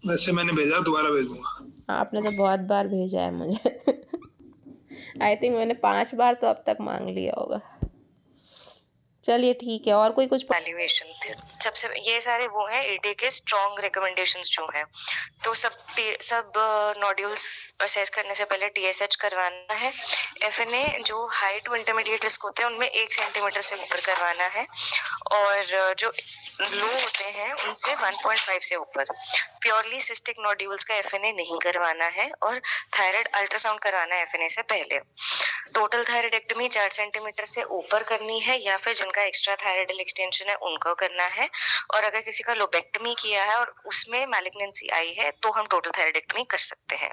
वैसे मैंने भेजा, दोबारा भेज दूंगा। आपने तो बहुत बार भेजा है मुझे आई थिंक मैंने 5 बार तो अब तक मांग लिया होगा। चलिए ठीक है, और कोई कुछ वैल्यूएशन सबसे ये सारे वो हैं ईडी के स्ट्रॉन्ग रिकमेंडेशंस जो हैं। तो सब नोड्यूल्स असेस करने से पहले टीएसएच करवाना है। एफएनए जो हाई टू इंटरमीडिएट रिस्क होते हैं उनमें 1 सेंटीमीटर से ऊपर करवाना है, और जो लो होते हैं उनसे 1.5 से ऊपर। प्योरली सिस्टिक नोड्यूल्स का एफएनए नहीं करवाना है, और थायराइड अल्ट्रासाउंड करवाना है एफएनए से पहले। टोटल थायराइडेक्टमी 4 सेंटीमीटर से ऊपर करनी है, या फिर जिनका एक्स्ट्रा थायराइडल एक्सटेंशन है उनको करना है। और अगर किसी का लोबेक्टमी किया है और उसमें मैलिग्नेंसी आई है तो हम टोटल थायराइडेक्टमी कर सकते हैं।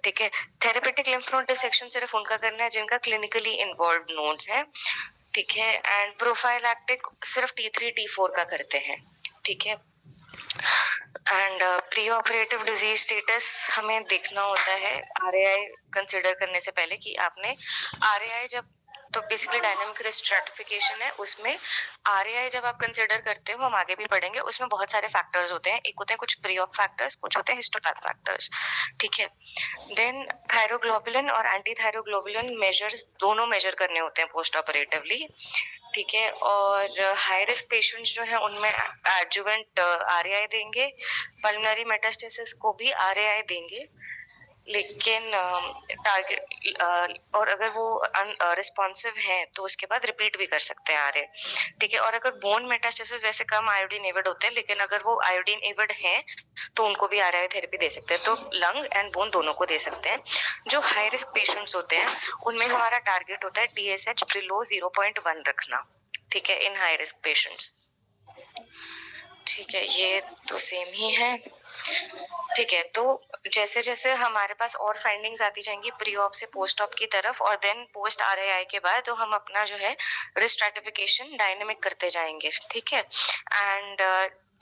ठीक है। थेरेपेटिक लिम्फ नोड डिसेक्शन सिर्फ उनका करना है जिनका क्लिनिकली इन्वॉल्व नोड्स है। ठीक है। एंड प्रोफाइलैक्टिक सिर्फ T3 T4 का करते हैं। ठीक है। And pre operative disease status हमें देखना होता है आरएआई कंसिडर करने से पहले कि आपने आरएआई जब, तो बेसिकली डायनामिक रिस्क स्ट्रैटिफिकेशन है, उसमें आरएआई जब आप कंसिडर करते हो, हम आगे भी पढ़ेंगे, उसमें बहुत सारे फैक्टर्स होते हैं। एक होते हैं कुछ प्री ऑप फैक्टर्स, कुछ होते हैं हिस्टोपैथ फैक्टर्स। ठीक है। देन थायरोग्लोबुलिन और एंटी थायरोग्लोबुलिन मेजर्स दोनों मेजर करने होते हैं पोस्ट ऑपरेटिवली। ठीक है। और हाई रिस्क पेशेंट्स जो हैं उनमें एडजुवेंट आरएआई देंगे, पल्मोनरी मेटास्टेसिस को भी आरएआई देंगे, लेकिन टारगेट और अगर वो रिस्पॉन्सिव हैं तो उसके बाद रिपीट भी कर सकते हैं आरए। ठीक है। और अगर बोन मेटास्टेसिस वैसे कम आयोडीन एविड होते हैं, लेकिन अगर वो आयोडीन एविड हैं तो उनको भी आरए थेरेपी दे सकते हैं। तो लंग एंड बोन दोनों को दे सकते हैं। जो हाई रिस्क पेशेंट्स होते हैं उनमें हमारा टारगेट होता है टीएसएच बिलो 0.1 रखना। ठीक है, इन हाई रिस्क पेशेंट्स। ठीक है, ये तो सेम ही है। ठीक है। तो जैसे जैसे हमारे पास और फाइंडिंग्स आती जाएंगी प्री ऑप से पोस्ट ऑप की तरफ, और देन पोस्ट आरएआई के बाद तो हम अपना जो है रिस्क स्ट्रैटिफिकेशन डायनेमिक करते जाएंगे। ठीक है। एंड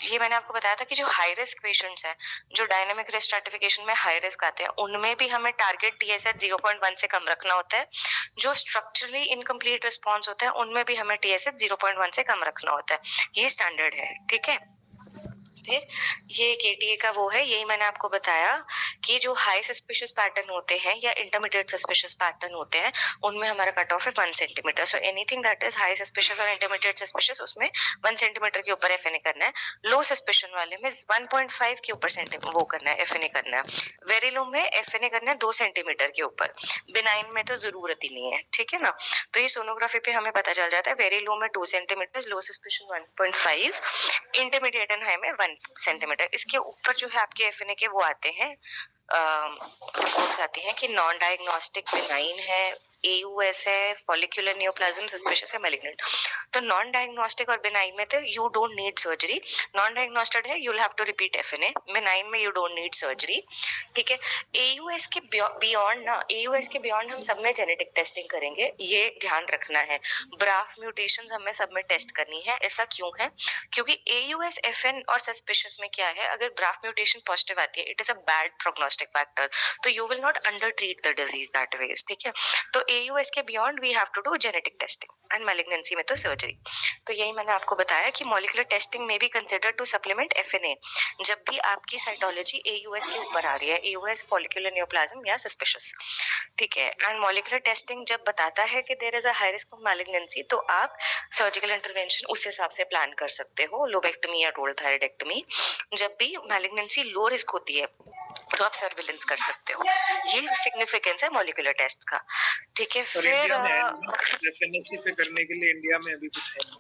ये मैंने आपको बताया था कि जो हाई रिस्क पेशेंट्स हैं, जो डायनेमिक रिस्क स्ट्रैटिफिकेशन में हाई रिस्क आते हैं, उनमें भी हमें टारगेट टीएसएच 0.1 से कम रखना होता है। जो स्ट्रक्चरली इनकम्प्लीट रिस्पॉन्स होता है उनमें भी हमें टीएसएच 0.1 से कम रखना होता है। ये स्टैंडर्ड है। ठीक है। फिर ये केटीए का वो है, यही मैंने आपको बताया कि जो हाई सस्पिशियस पैटर्न होते हैं या इंटरमीडिएट सस्पिशियस पैटर्न होते हैं उनमें हमारा कट ऑफ है 1 centimetre. So anything that is high suspicious और इंटरमीडिएट सस्पिशियस उसमें 1 सेंटीमीटर के ऊपर एफएनए करना है। लो सस्पिशन वाले में 1.5 के ऊपर वो करना है, एफएनए करना है। वेरी लो में एफएनए करना है 2 सेंटीमीटर के ऊपर। बिनाइन में तो जरूरत ही नहीं है। ठीक है ना। तो ये सोनोग्राफी पे हमें पता चल जाता है। वेरी लो में 2 centimetre, low suspicion 1.5, intermediate and high में 1 सेंटीमीटर। इसके ऊपर जो है आपके एफएनए के वो आते हैं, रिपोर्ट्स आती हैं कि नॉन डायग्नोस्टिक बिनाइन है, AUS है, फॉलिकुलर नियोप्लाज्म सस्पिशियस है, मैलिग्नेंट। तो नॉन डायग्नोस्टिक और बिनाइन में तो you don't need surgery, non diagnostic है, you will have to repeat FNA, benign में यू डोंट नीड सर्जरी, ठीक है। AUS के बियॉन्ड ना, AUS के बियॉन्ड हम सब में जेनेटिक टेस्टिंग करेंगे, ये ध्यान रखना है। ब्राफ म्यूटेशंस हमें सब में टेस्ट करनी है। ऐसा क्यों है? क्योंकि AUS FN और सस्पिशियस में क्या है, अगर ब्राफ म्यूटेशन पॉजिटिव आती है, it is a bad prognostic factor, तो you will not under treat the disease that way, ठीक है। तो AUS के beyond we have to do genetic testing and malignancy में तो सर्जरी। तो यही मैंने आपको बताया कि मॉलिक्यूलर टेस्टिंग में भी कंसिडर टू सप्लीमेंट FNA जब भी आपकी साइटोलॉजी AUS के ऊपर आ रही है, AUS फॉलिकुलर नियोप्लाज्म या सस्पिशियस, ठीक है। एंड मॉलिक्यूलर टेस्टिंग जब बताता है कि there is a high risk of malignancy, तो आप सर्जिकल इंटरवेंशन उस हिसाब से प्लान कर सकते हो, लोबेक्टमी या टोटल थायराइडेक्टमी। जब भी मैलिग्नेंसी लो रिस्क होती है तो आप सर्विलेंस कर सकते हो। ये सिग्निफिकेंस है मॉलिक्यूलर टेस्ट का, ठीक है। और फिर इंडिया में है FNAC पे करने के लिए इंडिया में अभी कुछ है नहीं,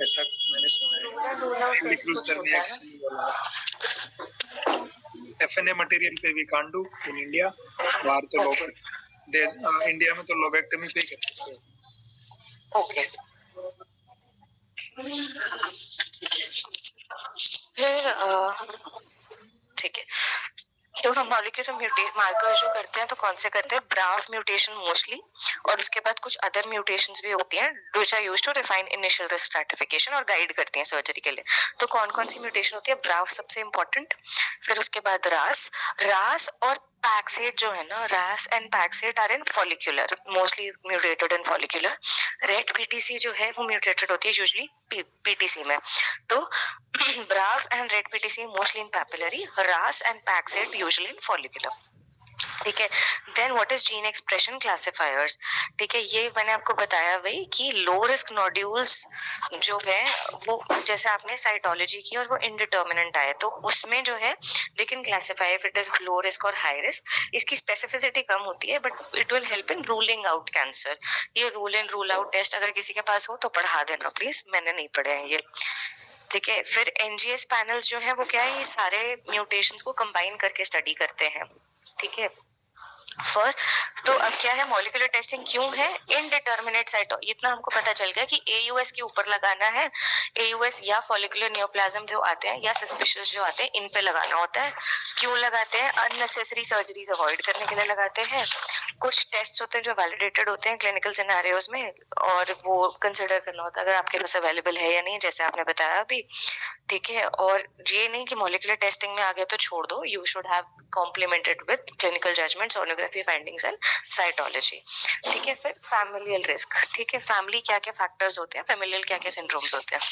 ऐसा मैंने सुना है। निखिल सर ने एक्चुअली बोला FNA मटेरियल पे we can't do in India, बाहर तो लोग इंडिया में तो लोबेक्टमी पे ही कर सकते हैं। ओके, फिर ठीक है। तो हम मॉलिक्यूलर मार्कर जो करते हैं तो कौन से करते हैं? ब्राफ म्यूटेशन मोस्टली, और उसके बाद कुछ अदर म्यूटेशंस भी होती हैं which are used to refine initial risk stratification और गाइड करती हैं सर्जरी के लिए। तो कौन कौन सी म्यूटेशन होती है? ब्राफ सबसे इंपॉर्टेंट, फिर उसके बाद रास और पैक्सेट जो है ना, RAS and PAX eight are in follicular, mostly mutated in follicular. RET PTC जो है वो म्यूटेटेड होती है यूजुअली PTC में। तो BRAF and RET PTC mostly in papillary, RAS and PAX eight usually in follicular, ठीक है। Then what is gene expression classifiers, ठीक है। ये मैंने आपको बताया वही कि लो रिस्क नोड्यूल्स जो है वो, जैसे आपने साइटोलॉजी की और वो इनडिटर्मिनेंट आए, तो उसमें जो है they can classify if it is low risk और हाई रिस्क। इसकी स्पेसिफिसिटी कम होती है but it will help in ruling out cancer. ये rule in rule out test अगर किसी के पास हो तो पढ़ा देना प्लीज, मैंने नहीं पढ़े हैं ये, ठीक है। फिर NGS पैनल्स जो है वो क्या है, ये सारे म्यूटेशंस को कंबाइन करके स्टडी करते हैं, ठीक है। फॉर तो अब क्या है, मॉलिक्यूलर टेस्टिंग क्यों है? इनडिटर्मिनेट साइटो, इतना हमको पता चल गया कि AUS के ऊपर लगाना है, AUS या फॉलिकुलर नियोप्लाज्म जो आते हैं या सस्पिशियस जो आते हैं इन पे लगाना होता है। क्यों लगाते हैं? अननेसेसरी सर्जरीज अवॉइड करने के लिए लगाते हैं। कुछ टेस्ट होते हैं जो वैलिडेटेड होते हैं क्लिनिकल सिनेरियोज में, और वो कंसिडर करना होता है अगर आपके पास अवेलेबल है या नहीं, जैसे आपने बताया अभी, ठीक है। और ये नहीं कि मॉलिक्यूलर टेस्टिंग में आ गया तो छोड़ दो, you should have complemented with clinical judgement, sonography findings and cytology, ठीक है। फिर फैमिलियल रिस्क, ठीक है। फैमिली क्या क्या फैक्टर्स होते हैं, फैमिलियल क्या क्या सिंड्रोम्स होते हैं,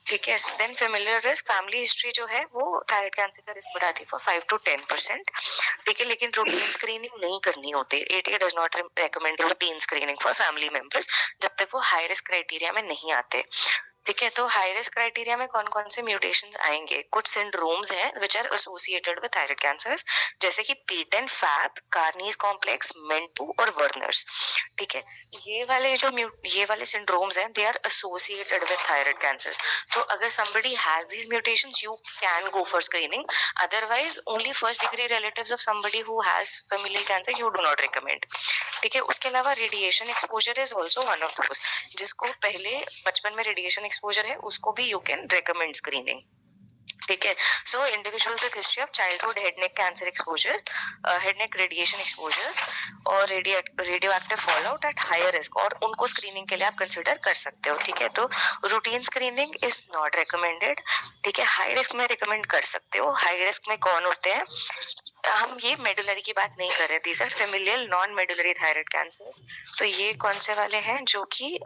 ठीक है। Then familial risk, family history जो है वो थायराइड कैंसर का रिस्क बढ़ाती है फॉर 5 to 10%, ठीक है। लेकिन रूटीन स्क्रीनिंग नहीं करनी होती, ATA does not recommend routine screening for family members जब तक वो हाई रिस्क क्राइटेरिया में नहीं आते, ठीक है। तो हाई रिस्क क्राइटेरिया में कौन कौन से म्यूटेशंस आएंगे? कुछ सिंड्रोम्स हैं which are associated with thyroid cancers, जैसे कि PTEN, FAB, कार्नीज कॉम्प्लेक्स, MEN2 और वर्नर्स, ठीक है। ये वाले सिंड्रोम्स हैं, they are associated with thyroid cancers. तो अगर somebody has these mutations you can go for screening, otherwise only first degree relatives of somebody who has familial cancer you do not recommend, ठीक है। उसके अलावा radiation exposure is also one of those, जिसको पहले बचपन में radiation exposure है उसको भी यू कैन रिकमेंड स्क्रीनिंग, ठीक है। So individuals with history of childhood head neck cancer exposure, head neck radiation exposure और radio active fallout at higher risk, और उनको स्क्रीनिंग के लिए आप कंसिडर कर सकते हो, ठीक है। तो routine screening is not recommended, ठीक है। हाई रिस्क में रिकमेंड कर सकते हो। हाई रिस्क में कौन होते हैं? हम ये मेडुलरी की बात नहीं कर रहे, these are familial non medullary thyroid cancers. तो ये कौन से वाले हैं? जो कि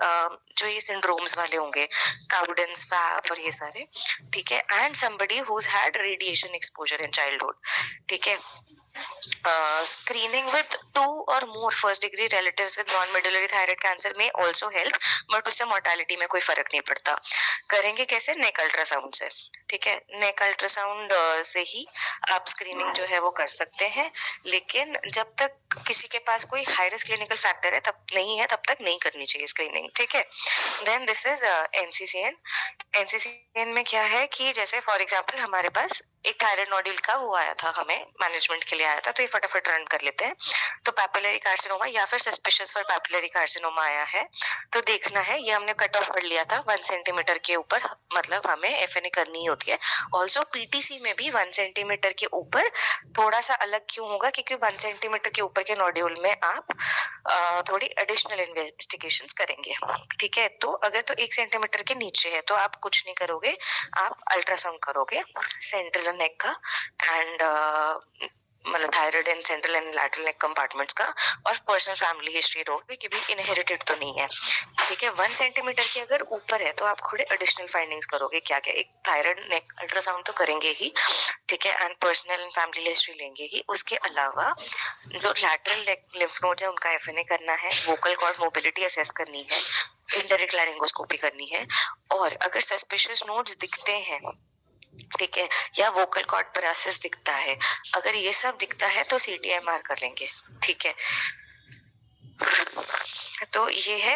जो ये सिंड्रोम्स वाले होंगे, काउडेंस, फैब और ये सारे, ठीक है। And somebody who's had radiation exposure in childhood, ठीक है। Screening with 2 or more first degree relatives with non-medullary thyroid cancer may also help, but उससे mortality में कोई फर्क नहीं पड़ता। करेंगे कैसे? नेक अल्ट्रासाउंड से, ठीक है, नेक अल्ट्रासाउंड से ही आप स्क्रीनिंग जो है वो कर सकते हैं, लेकिन जब तक किसी के पास कोई हाई रिस्क क्लिनिकल फैक्टर है तब नहीं है, तब तक नहीं करनी चाहिए स्क्रीनिंग, ठीक है। Then this is NCCN. NCCN में क्या है कि जैसे फॉर एग्जांपल हमारे पास एक थायराइड नोड्यूल का वो आया था, हमें मैनेजमेंट के लिए आया था, तो ये फटाफट रन कर लेते हैं। तो पैपिलरी कार्सिनोमा या फिर सस्पिशियस फॉर पैपिलरी कार्सिनोमा आया है, तो देखना है, ये हमने कट ऑफ कर लिया था 1 सेंटीमीटर के ऊपर, मतलब हमें एफएनए करनी ही होती है। ऑल्सो पीटीसी में भी 1 सेंटीमीटर के ऊपर थोड़ा सा अलग क्यों होगा, क्योंकि 1 सेंटीमीटर के ऊपर के नोड्यूल में आप थोड़ी एडिशनल इन्वेस्टिगेशंस करेंगे, ठीक है। तो अगर तो 1 सेंटीमीटर के नीचे है तो आप कुछ नहीं करोगे, आप अल्ट्रासाउंड करोगे सेंट्रल नेक का एंड मतलब thyroid and central and lateral neck compartments का, और पर्सनल फैमिली हिस्ट्री दोगे कि भी इनहेरिटेड तो नहीं है, ठीक है। 1 सेंटीमीटर के अगर ऊपर है तो आप थोड़े एडिशनल फाइंडिंग्स करोगे, क्या क्या, एक थायराइड नेक अल्ट्रासाउंड तो करेंगे ही, ठीक है, and personal and family history लेंगे ही। उसके अलावा जो लैटरल लिम्फ नोड्स है उनका एफएनए करना है, वोकल कॉर्ड मोबिलिटी असेस करनी है, इंडायरेक्ट लैरिंगोस्कोपी करनी है, और अगर सस्पिशियस नोड्स दिखते हैं, ठीक है, या वोकल कॉर्ड पैरासिस दिखता है, अगर ये सब दिखता है तो सीटीएमआर कर लेंगे, ठीक है। तो ये है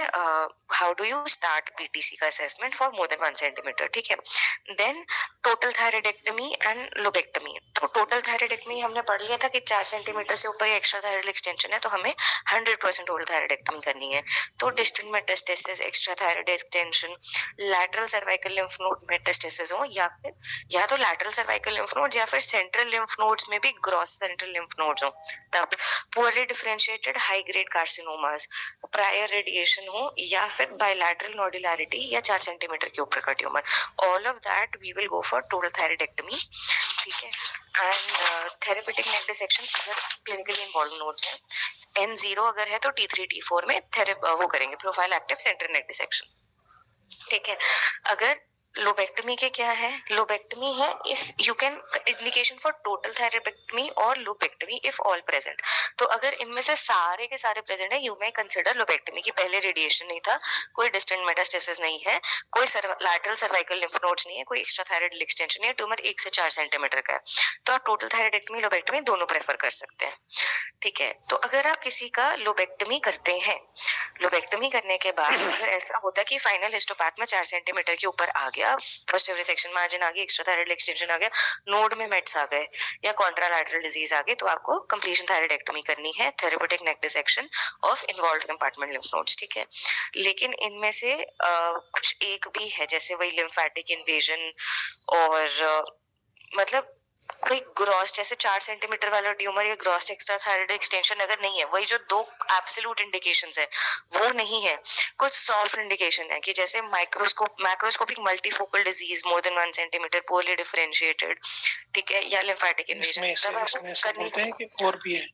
how do you start PTC का assessment for more than 1 centimetre, ठीक है। Then total thyroidectomy and lobectomy. तो टोटल थायराइडेक्टमी हमने पढ़ लिया था कि 4 सेंटीमीटर से ऊपर एक्स्ट्रा थायराइड एक्सटेंशन है तो हमें 100% टोटल थायराइडेक्टमी करनी है। तो distant metastasis, extra thyroid extension, lateral cervical lymph node metastasis हो, या तो लैटरल सर्वाइकल लिम्फ नोड्स या फिर सेंट्रल लिम्फ नोड्स में भी ग्रॉस सेंट्रल लिम्फ नोड्स हो, तब poorly differentiated high grade carcinomas, prior radiation हो, या फिर बायलैटरल नोडुलैरिटी या 4 सेंटीमीटर के ऊपर का tumour, all of that we will go for total thyroidectomy, ठीक है। एंड थेरेपेटिक नेक डिसेक्शन अगर क्लिनिकली इन्वॉल्व नोड्स है, N0 अगर है तो T3 T4 में वो करेंगे prophylactic central neck dissection, ठीक है। अगर लोबेक्टमी के क्या है, लोबेक्टमी है if you can indication for total thyroidectomy और लोबेक्टमी इफ ऑल प्रेजेंट। तो अगर इनमें से सारे के सारे प्रेजेंट है, यू मे कंसिडर लोबेक्टमी की पहले रेडिएशन नहीं था, कोई डिस्टेंट मेटास्टेसिस नहीं है, कोई लैटरल सर्वाइकल लिम्फ नोड्स नहीं है, कोई एक्स्ट्रा थायराइड एक्सटेंशन है, ट्यूमर 1 से 4 सेंटीमीटर का है, तो आप टोटल थायराइडेक्टमी लोबेक्टमी दोनों प्रेफर कर सकते हैं, ठीक है। तो अगर आप किसी का लोबेक्टमी करते हैं, लोबेक्टमी करने के बाद अगर ऐसा होता है कि फाइनल हिस्टोपैथ में 4 सेंटीमीटर के ऊपर आ गया, पोस्टीरियर रिसेक्शन मार्जिन आ गई, एक्स्ट्रा थायराइड एक्सटेंशन आ गया, नोड में मेट्स आ गए या कॉन्ट्रालैटरल डिजीज आ गई, तो आपको कंप्लीशन थायराइडेक्टमी करनी है, therapeutic neck dissection of involved compartment lymph nodes, ठीक है। लेकिन इनमें से कुछ एक भी है, जैसे वही लिम्फेटिक इन्वेजन और मतलब कोई ग्रॉस जैसे 4 सेंटीमीटर वाला ट्यूमर या ग्रॉस एक्स्ट्रा थायराइड एक्सटेंशन अगर नहीं है, वही जो 2 एब्सोल्यूट इंडिकेशंस है वो नहीं है, कुछ सॉफ्ट इंडिकेशन है कि जैसे मैक्रोस्कोपिक मल्टीफोकल डिजीज मोर देन 1 सेंटीमीटर पोरली डिफरेंशिएटेड, ठीक है, या लिम्फेटिक इन्वेजन, तब आपको करनी बोलते हैं कि और भी है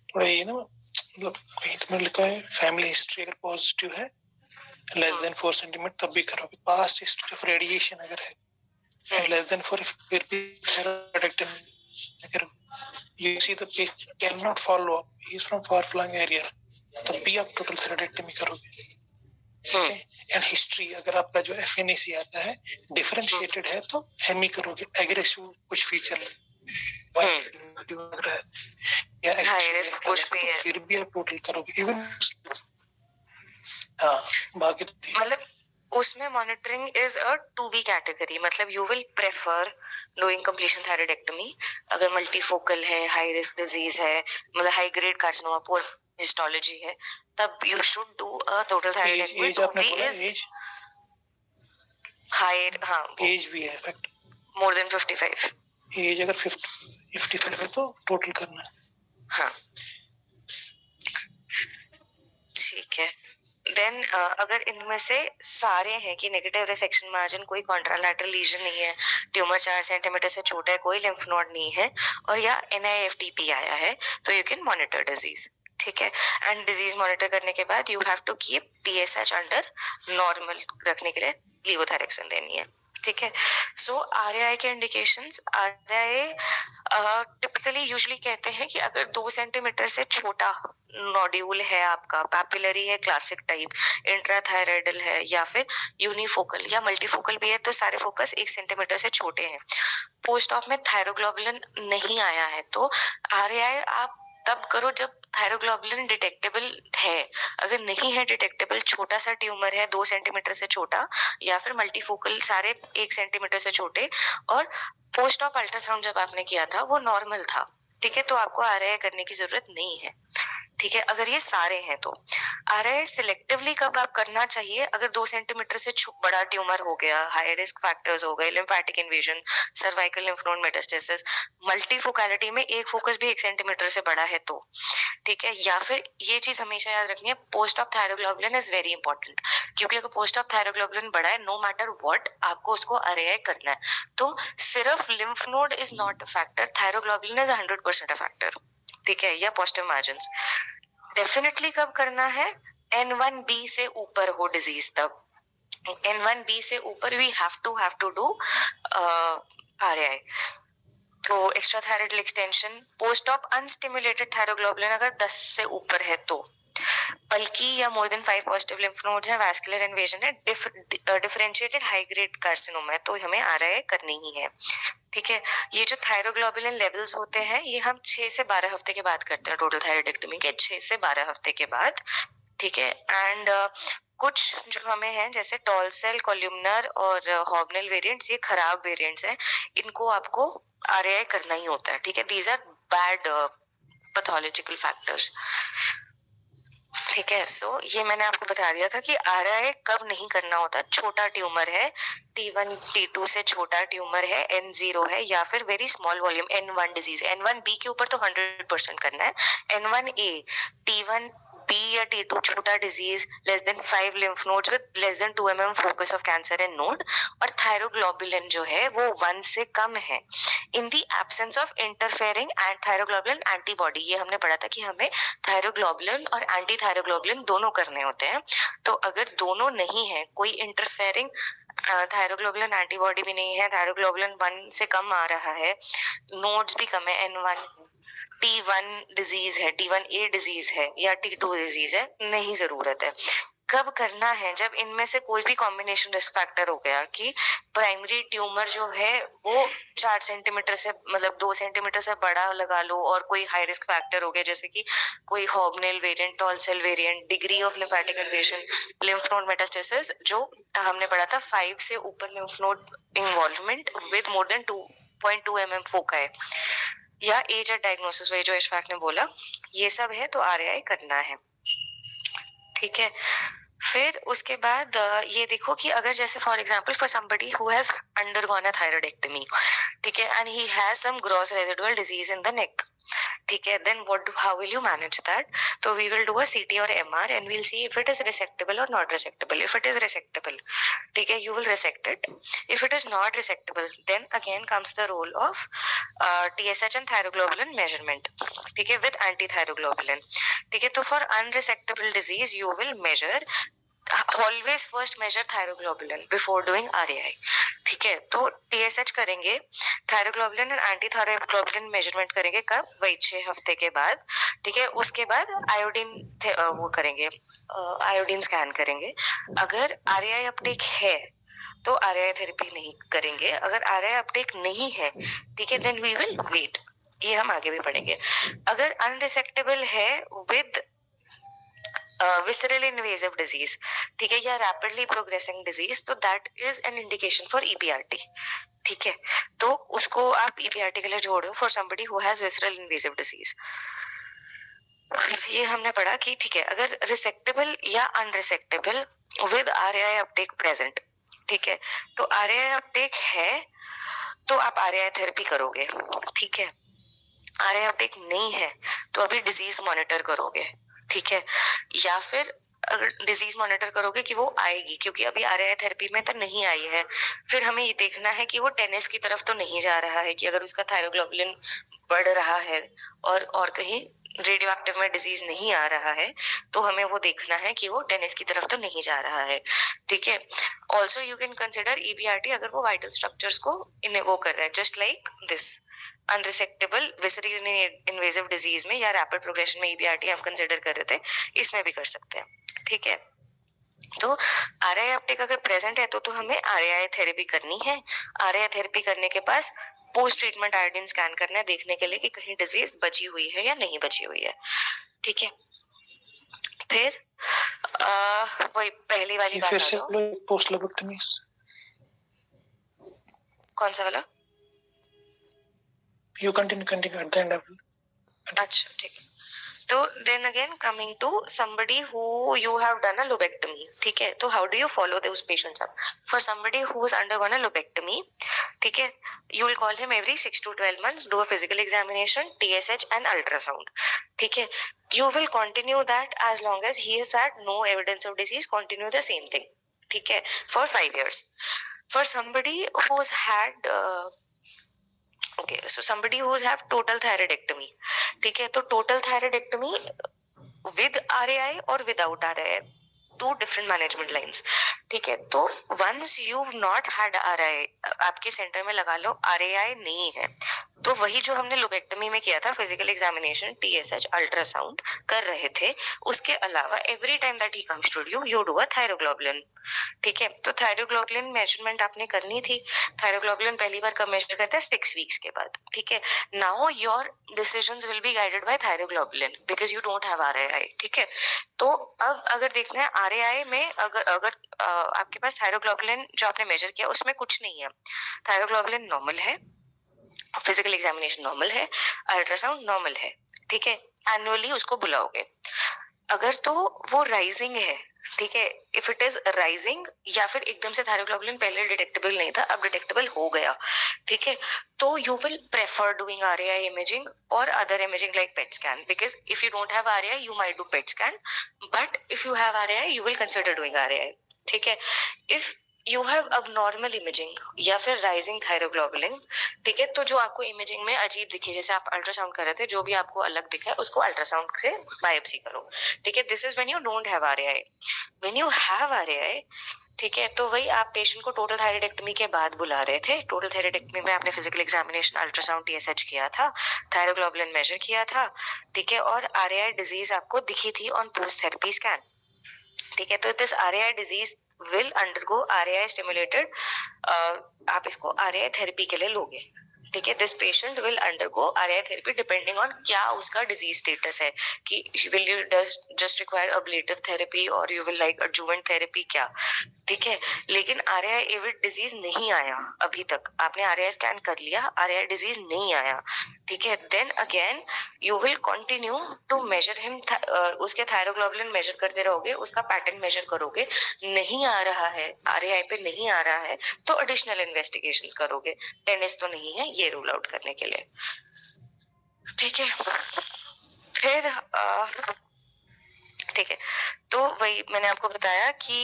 थोड़ा ये ना, मतलब कहीं तो में लिखा है फैमिली हिस्ट्री अगर पॉजिटिव है लेस देन 4 सेंटीमीटर तब भी करोगे, पास्ट हिस्ट्री ऑफ रेडिएशन अगर है less than 4 फिर भी you see the patient cannot follow up, he is from far flung area, तब भी आप टोटल थायराइडेक्टमी करोगे, एंड हिस्ट्री अगर आपका जो एफएनएसी आता है डिफरेंशिएटेड है तो हेमी करोगे, एग्रेसिव कुछ फीचर या हाई रिस्क कुछ भी है फिर भी आप टोटल करोगे इवन। हाँ, बाकी मतलब उसमें monitoring is a 2B category, मतलब you will prefer doing completion thyroidectomy अगर मल्टीफोकल है, हाई रिस्क डिजीज है, मतलब high grade carcinoma, poor histology है, तब you should do a total thyroidectomy. 2B is higher, हाँ एज भी है इफेक्ट, मोर देन 55 एज अगर 55 है तो टोटल करना है, हाँ ठीक है। देन अगर इनमें से सारे हैं कि नेगेटिव रिसेक्शन मार्जिन, कोई कॉन्ट्रालैटरल लीजन नहीं है, ट्यूमर 4 सेंटीमीटर से छोटा है, कोई लिम्फ नोड नहीं है, और या NIFTP आया है, तो यू कैन मॉनिटर डिजीज, ठीक है। एंड डिजीज मॉनिटर करने के बाद you have to keep TSH under normal रखने के लिए लीवोथायरेक्सिन देनी है, ठीक है। सो RAI के इंडिकेशंस, RAI टिपिकली यूजुअली कहते हैं कि अगर 2 सेंटीमीटर से छोटा नोड्यूल है आपका, पैपिलरी है क्लासिक टाइप, इंट्राथायराइडल है या फिर यूनिफोकल या मल्टीफोकल भी है, तो सारे फोकस 1 सेंटीमीटर से छोटे हैं, पोस्ट ऑप में थायरोग्लोबुलिन नहीं आया है, तो RAI आप तब करो जब थायरोग्लोबुलिन डिटेक्टेबल है। अगर नहीं है डिटेक्टेबल, छोटा सा ट्यूमर है 2 सेंटीमीटर से छोटा या फिर मल्टीफोकल सारे 1 सेंटीमीटर से छोटे, और पोस्ट ऑफ अल्ट्रासाउंड जब आपने किया था वो नॉर्मल था, ठीक है, तो आपको RAI करने की जरूरत नहीं है। ठीक है, अगर ये सारे हैं तो RAI सिलेक्टिवली कब आप करना चाहिए? अगर 2 सेंटीमीटर से बड़ा ट्यूमर हो गया, हाई रिस्क फैक्टर्स हो गए, lymphatic invasion, cervical lymph node metastasis, multifocality में एक फोकस भी 1 सेंटीमीटर से बड़ा है तो, ठीक है, या फिर ये चीज हमेशा याद रखनी है, post of thyroglobulin is very important, क्योंकि अगर पोस्ट ऑफ थायरोग्लोबुलिन बड़ा है, नो मैटर व्हाट आपको उसको RAI करना है। तो सिर्फ lymph node is not a factor, thyroglobulin is 100% a factor, ठीक है, या पॉजिटिव मार्जिन्स। डेफिनेटली कब करना है? N1B से ऊपर हो डिजीज, तब N1B से ऊपर we have to do RAI। तो extra thyroidal extension, post of unstimulated thyroglobulin अगर 10 से ऊपर है तो, बल्कि या more than 5 positive lymph nodes है, वैस्कुलर इन्वेजन है, डिफरेंशिएटेड हाई ग्रेड कार्सिनोमा है, तो हमें RAI करनी ही है, ठीक है। ये जो थायरोग्लोबुलिन लेवल्स होते हैं ये हम 6 से 12 हफ्ते के बाद करते हैं, टोटल थायराइडेक्टोमी के 6 से 12 हफ्ते के बाद, ठीक है। एंड कुछ जो हमें है जैसे टॉल सेल, कॉल्यूमनर और हॉर्मोनल वेरिएंट्स, ये खराब वेरिएंट्स हैं, इनको आपको RAI करना ही होता है, ठीक है। These are bad pathological factors, ठीक है। सो ये मैंने आपको बता दिया था कि RAI कब नहीं करना होता। छोटा ट्यूमर है, T1 T2 से छोटा ट्यूमर है, N0 है, या फिर very small volume N1 disease, N1B के ऊपर तो 100% करना है, N1A, T1B या T2 छोटा disease, less than 5 lymph nodes with less than 2 mm focus of cancer and node, और थायरोग्लोबुलिन जो है वो 1 से कम है, in the absence of interfering and thyroglobulin antibody. ये हमने पढ़ा था कि हमें थायरोग्लोबुलिन और एंटी थायरोग्लोबुलिन दोनों करने होते हैं, तो अगर दोनों नहीं है, कोई इंटरफेयरिंग थायरोग्लोबुलिन एंटीबॉडी भी नहीं है, थायरोग्लोबुलिन 1 से कम आ रहा है, नोड्स भी कम है, N1 T1 डिजीज है, T1A डिजीज है या T2 डिजीज है, नहीं जरूरत है। कब करना है? जब इनमें से कोई भी कॉम्बिनेशन रिस्क फैक्टर हो गया कि प्राइमरी ट्यूमर जो है वो 4 सेंटीमीटर से मतलब 2 सेंटीमीटर से बड़ा लगा लो, और कोई हाई रिस्क फैक्टर हो गया जैसे कि कोई hormonal variant, tall cell variant, degree of lymphatic invasion, lymph node metastasis, जो हमने पढ़ा था 5 से ऊपर lymph node involvement with more than 2.2 mm foci, या एज एट डायग्नोसिस, जो इशफाक ने बोला, ये सब है तो RAI करना है, ठीक है। फिर उसके बाद ये देखो कि अगर जैसे for example for somebody who has undergone a thyroidectomy, ठीक है, and he has some gross residual disease in the neck, ठीक है, then how will you manage that? So we will do a CT or MR and we'll see if it is resectable or not resectable. If it is resectable, ठीक है, you will resect it. If it is not resectable, then again comes the role of TSH and thyroglobulin measurement, ठीक है, with anti-thyroglobulin, ठीक है। तो for unresectable disease you will measure, always first measure thyroglobulin before doing RAI, ठीक है। तो TSH करेंगे, thyroglobulin और एंटी थायरोग्लोबुलिन मेजरमेंट करेंगे कब? वही 6 हफ्ते के बाद, ठीक है। उसके बाद आयोडीन वो करेंगे, आयोडीन स्कैन करेंगे। अगर RAI अपटेक है तो RAI थेरेपी नहीं करेंगे, अगर RAI अपटेक नहीं है, ठीक है, देन वी विल वेट, ये हम आगे भी पढ़ेंगे। अगर अनरिसेक्टेबल है विद visceral invasive disease, ठीक है, या rapidly progressing disease, तो that is an indication for EBRT, ठीक है। तो उसको आप EBRT के लिए जोड़ो for somebody who has visceral invasive disease। ये हमने पढ़ा कि ठीक है, अगर resectable या unresectable with RAI uptake present, ठीक है, तो RAI uptake है तो आप RAI थेरेपी करोगे, ठीक है। RAI अपटेक नहीं है तो अभी डिजीज मॉनिटर करोगे, ठीक है, या फिर अगर डिजीज मॉनिटर करोगे कि वो आएगी, क्योंकि अभी RAI थेरेपी में तो नहीं आई है, फिर हमें ये देखना है कि वो टेनिस की तरफ तो नहीं जा रहा है, कि अगर उसका थायरोग्लोबुलिन बढ़ रहा है और कहीं रेडियो एक्टिव में डिजीज नहीं आ रहा है तो हमें वो देखना है कि वो टेनिस की तरफ तो नहीं जा रहा है, ठीक है। Also you can consider EBRT अगर वो वाइटल स्ट्रक्चर्स को वो कर रहा है, just like this unresectable visceral invasive disease में या रैपिड प्रोग्रेशन में EBRT हम कंसिडर कर रहे थे, इसमें भी कर सकते हैं, ठीक है। तो RI अपटेक अगर प्रेजेंट है तो हमें RI थेरेपी करनी है। RI थेरेपी करने के पास पोस्ट ट्रीटमेंट आयोडीन स्कैन करना है देखने के लिए कि कहीं डिजीज बची हुई है या नहीं बची हुई है, ठीक है। फिर वही पहली वाली बात आ जाओ, पोस्ट लोबेक्टमी कौन सा वाला? You continue at the end of. अच्छा ठीक है। तो then again coming to somebody who you have done a lobectomy, ठीक है। तो how do you follow those patients up? For somebody who has undergone a lobectomy, ठीक है, you will call him every 6 to 12 months, do a physical examination, TSH and ultrasound, ठीक है। You will continue that as long as he has had no evidence of disease, continue the same thing, ठीक है, for 5 years. For somebody who's had okay, so somebody who's have total thyroidectomy, ठीक है, तो total thyroidectomy with RAI और without RAI, two different management lines, ठीक है। तो once you've not had RAI, आपके सेंटर में लगा लो RAI नहीं है, तो वही जो हमने लोबेक्टमी में किया था, फिजिकल एग्जामिनेशन, TSH, अल्ट्रासाउंड कर रहे थे, उसके अलावा every time that he comes to you do a thyroglobulin, ठीक है। तो थायरोग्लोबुलिन मेजरमेंट आपने करनी थी। थायरोग्लोबुलिन पहली बार कब मेजर करते हैं? 6 वीक्स के बाद, ठीक है। Now your decisions will be guided by thyroglobulin because you don't have RAI, ठीक है। तो अब अगर देखना है RAI में, अगर आपके पास थायरोग्लोबुलिन जो आपने मेजर किया उसमें कुछ नहीं है, थायरोग्लोबुलिन नॉर्मल है, फिजिकल एग्जामिनेशन नॉर्मल है, अल्ट्रासाउंड नॉर्मल है, ठीक है, एनुअली उसको बुलाओगे। अगर तो वो राइजिंग है, ठीक है, इफ इट इज राइजिंग या फिर एकदम से थायरोग्लोबुलिन पहले डिटेक्टेबल नहीं था अब डिटेक्टेबल हो गया, ठीक है, तो you will prefer doing RAI imaging और other imaging like PET scan, because if you don't have RAI you might do PET scan, but if you have RAI you will consider doing RAI, ठीक है। If you have abnormal imaging या फिर rising thyroglobulin, ठीक है, तो जो आपको imaging में अजीब दिखे, जैसे आप अल्ट्रासाउंड कर रहे थे, जो भी आपको अलग दिखा है उसको अल्ट्रासाउंड से बायोप्सी करो, ठीक है। This is when you don't have RAI। When you have RAI, ठीक है, तो वही आप पेशेंट को टोटल थायरोइडेक्टमी के बाद बुला रहे थे। टोटल थायरोइडेक्टमी में आपने फिजिकल एग्जामिनेशन, अल्ट्रासाउंड, TSH किया था, थायरोग्लोबुलिन मेजर किया था, ठीक है, और RAI डिजीज आपको दिखी थी ऑन पोस्ट थेरेपी स्कैन, ठीक है। तो this RAI disease will undergo RAI stimulated, आप इसको RAI थेरेपी के लिए लोगे, ठीक है। This patient will undergo RAI therapy depending on क्या उसका डिजीज स्टेटस है, कि will you just require ablative therapy और you will like adjuvant therapy, क्या, ठीक है। लेकिन RAI एविड डिजीज नहीं आया अभी तक, आपने RAI स्कैन कर लिया, RAI डिजीज नहीं आया, ठीक है, then again you will continue to measure him, उसके थायरोग्लोबुलिन मेजर करते रहोगे, उसका पैटर्न मेजर करोगे, नहीं आ रहा है, RAI पे नहीं आ रहा है तो एडिशनल इन्वेस्टिगेशंस करोगे, टेनिस तो नहीं है ये रूल आउट करने के लिए, ठीक है। फिर ठीक है, तो वही मैंने आपको बताया कि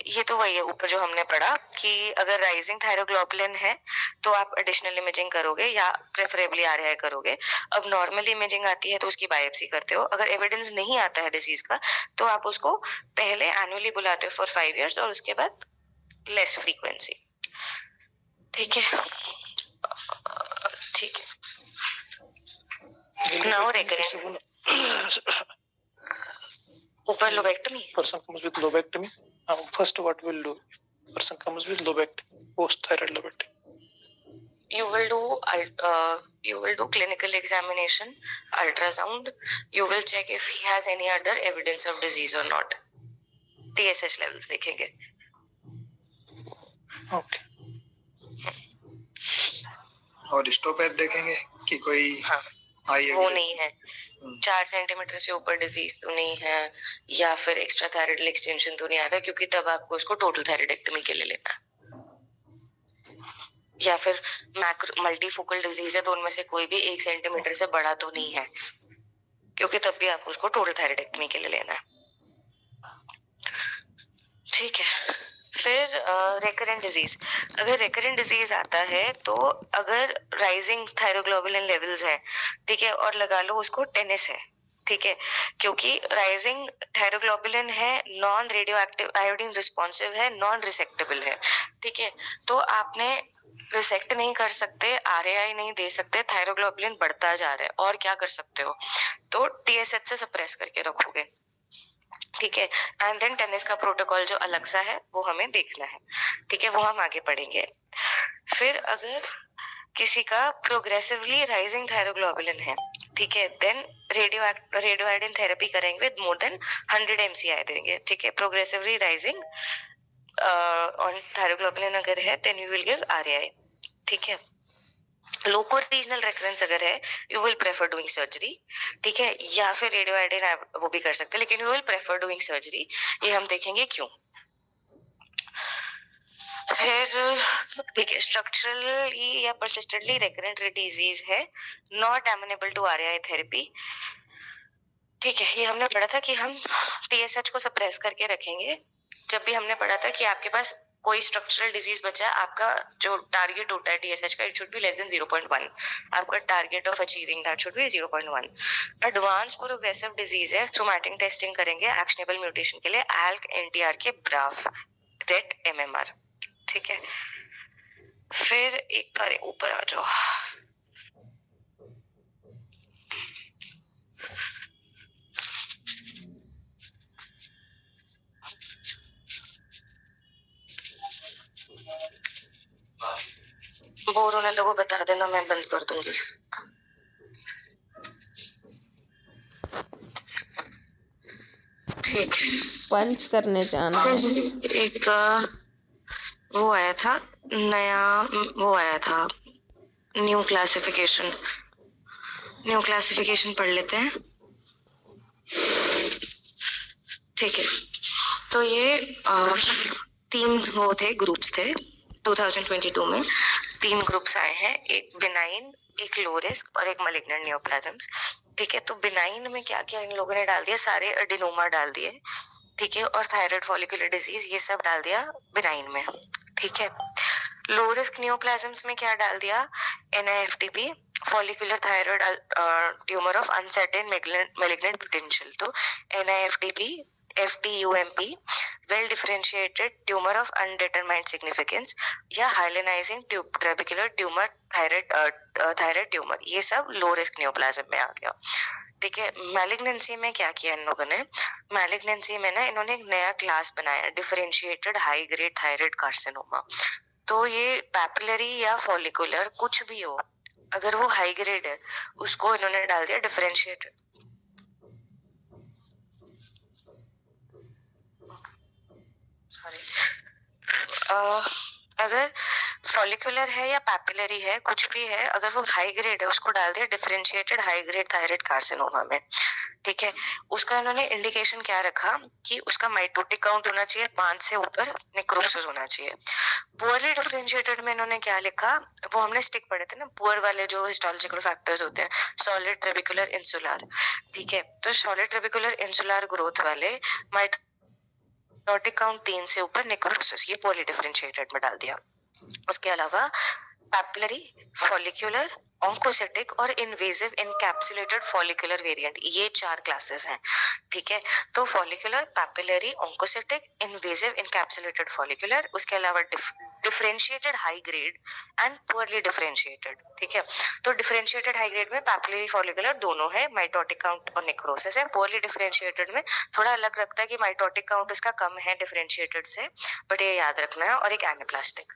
ये तो वही है ऊपर जो हमने पढ़ा कि अगर राइजिंग थायरोग्लोबुलिन है तो आप एडिशनल इमेजिंग करोगे या प्रेफरेबली RAI करोगे। अब नॉर्मल इमेजिंग आती है तो उसकी बायोप्सी करते हो। अगर एविडेंस नहीं आता है डिजीज का तो आप उसको पहले एनुअली बुलाते हो फॉर 5 years और उसके बाद लेस फ्रीक्वेंसी, ठीक है, ठीक है। नाउ रेकरेंट ऊपर लोबेक्टमी, person comes with lobectomy, first what we'll do, person comes with lobectomy, post thyroid lobectomy, you will do clinical examination, ultrasound, you will check if he has any other evidence of disease or not, TSH levels देखेंगे, okay, और स्टोपेथ देखेंगे कि कोई वो नहीं है, 4 centimetre से ऊपर डिजीज तो नहीं है या फिर एक्स्ट्रा थायराइडल एक्सटेंशन तो नहीं आता, क्योंकि तब आपको उसको टोटल थायराइडेक्टमी के लिए लेना है, या फिर मल्टीफोकल डिजीज है तो उनमें से कोई भी 1 सेंटीमीटर से बड़ा तो नहीं है, क्योंकि तब भी आपको उसको टोटल थायराइडेक्टमी के लिए लेना है, ठीक है। फिर रेकरेंट डिजीज, अगर रेकरेंट डिजीज आता है तो अगर राइजिंग थायरोग्लोबुलिन लेवल्स है, ठीक है, और लगा लो उसको टेनिस है, ठीक है, क्योंकि राइजिंग थायरोग्लोबुलिन है, non radio active, iodine responsive है, नॉन रिसेक्टेबल है। ठीक है, तो आपने रिसेक्ट नहीं कर सकते, आरएआई नहीं दे सकते, थायरोग्लोबुलिन बढ़ता जा रहा है, और क्या कर सकते हो? तो टीएसएच से सप्रेस करके रखोगे। ठीक है, एंड देन टेनिस का प्रोटोकॉल जो अलग सा है वो हमें देखना है। ठीक है, वो हम आगे पढ़ेंगे। फिर अगर किसी का प्रोग्रेसिवली राइजिंग थायरोग्लोबुलिन है, ठीक है, देन रेडियोआयोडीन थेरेपी करेंगे विद मोर देन 100 MCI देंगे। ठीक है, प्रोग्रेसिवली राइजिंग ऑन थायरोग्लोबुलिन अगर है then you will give RAI. ठीक है, लोको रीजनल रेकरेंस अगर है you will prefer doing surgery. ठीक है, या फिर रेडियोआयोडीन वो भी कर सकते हैं, लेकिन you will prefer doing surgery. ये हम देखेंगे क्यों। फिर ठीक है, स्ट्रक्चरली या परसिस्टेंटली रेकरेंट डिजीज है, not amenable to RAI therapy. ठीक है, ये हमने पढ़ा था कि हम टीएसएच को सप्रेस करके रखेंगे। जब भी हमने पढ़ा था कि आपके पास कोई स्ट्रक्चरल डिजीज बचा है, आपका जो टारगेट होता है टीएसएच का, it should be less than 0.1। आपका target of achieving that should be 0.1। Advance progressive disease है, सोमैटिक टेस्टिंग करेंगे एक्शनेबल म्यूटेशन के लिए एल्क, एनटीआर के, ब्राफ, रेट, एमएमआर। ठीक है, फिर एक बार ऊपर आ जाओ। बोर होने लोगों बता देना, मैं बंद कर दूंगी। ठीक है, पंच करने जाना है। एक वो आया था नया, वो आया था न्यू क्लासिफिकेशन पढ़ लेते हैं। ठीक है, तो ये 3 वो थे, ग्रुप्स थे 2022 में। 3 ग्रुप्स आए हैं, एक बिनाइन, एक लो रिस्क और एक मैलिग्नेंट नियोप्लाज्म्स। ठीक है, तो बिनाइन में क्या क्या इन लोगों ने डाल दिया, सारे एडिनोमा डाल दिए। ठीक है, और थायराइड फॉलिकुलर डिजीज ये सब डाल दिया बिनाइन में। ठीक है, लो रिस्क नियोप्लाज्म्स में क्या डाल दिया, NIFTP, follicular thyroid tumour of uncertain malignant potential. तो NIFTP, FTUMP, well differentiated tumour of undetermined significance, या हाइलेनाइजिंग ट्रेबिकुलर ट्यूमर, थायराइड ट्यूमर, ये सब लो रिस्क नियोप्लाज्म में आ गया। ठीक है, मैलिग्नेंसी में क्या किया इन लोगों ने, मैलिग्नेंसी में ना इन्होंने एक नया क्लास बनाया, differentiated high grade thyroid carcinoma. तो ये पैपिलरी या फॉलिकुलर कुछ भी हो, अगर वो हाई ग्रेड है उसको इन्होंने डाल दिया डिफरेंशिएटेड। अगर फॉलिकुलर है या पैपिलरी है, कुछ भी है, अगर वो हाई ग्रेड है उसको डाल दिया differentiated high grade thyroid carcinoma में। ठीक है, उसका इन्होंने इंडिकेशन क्या रखा कि उसका माइटोटिक काउंट होना चाहिए 5 से ऊपर, नेक्रोसिस होना चाहिए। पुअरली डिफरेंशिएटेड में इन्होंने क्या लिखा, वो हमने स्टिक पढ़े थे ना, पुअर वाले जो हिस्टोलॉजिकल फैक्टर्स होते हैं, सॉलिड, ट्रेबिकुलर, इंसुलर। ठीक है, तो सॉलिड, ट्रेबिकुलर, इंसुलर ग्रोथ वाले माइटोटिक काउंट 3 से ऊपर, नेक्रोसिस, ये पुअरली डिफरेंशिएटेड में डाल दिया। उसके अलावा पैपिलरी, फॉलिकुलर, ऑन्कोसिटिक और इन्वेजिव इनकैप्सुलेटेड फॉलिकुलर वेरिएंट, ये 4 क्लासेस हैं। ठीक है, तो follicular, papillary, oncocytic, invasive encapsulated follicular, उसके अलावा differentiated high grade and poorly differentiated. ठीक है, तो डिफरेंशिएटेड हाई ग्रेड में पैपिलरी, फॉलिकुलर दोनों है, माइटोटिक काउंट और नेक्रोसिस है। पुअरली डिफरेंशिएटेड में थोड़ा अलग रखता है कि माइटोटिक काउंट इसका कम है डिफरेंशिएटेड से, बट ये याद रखना है, और एक anaplastic.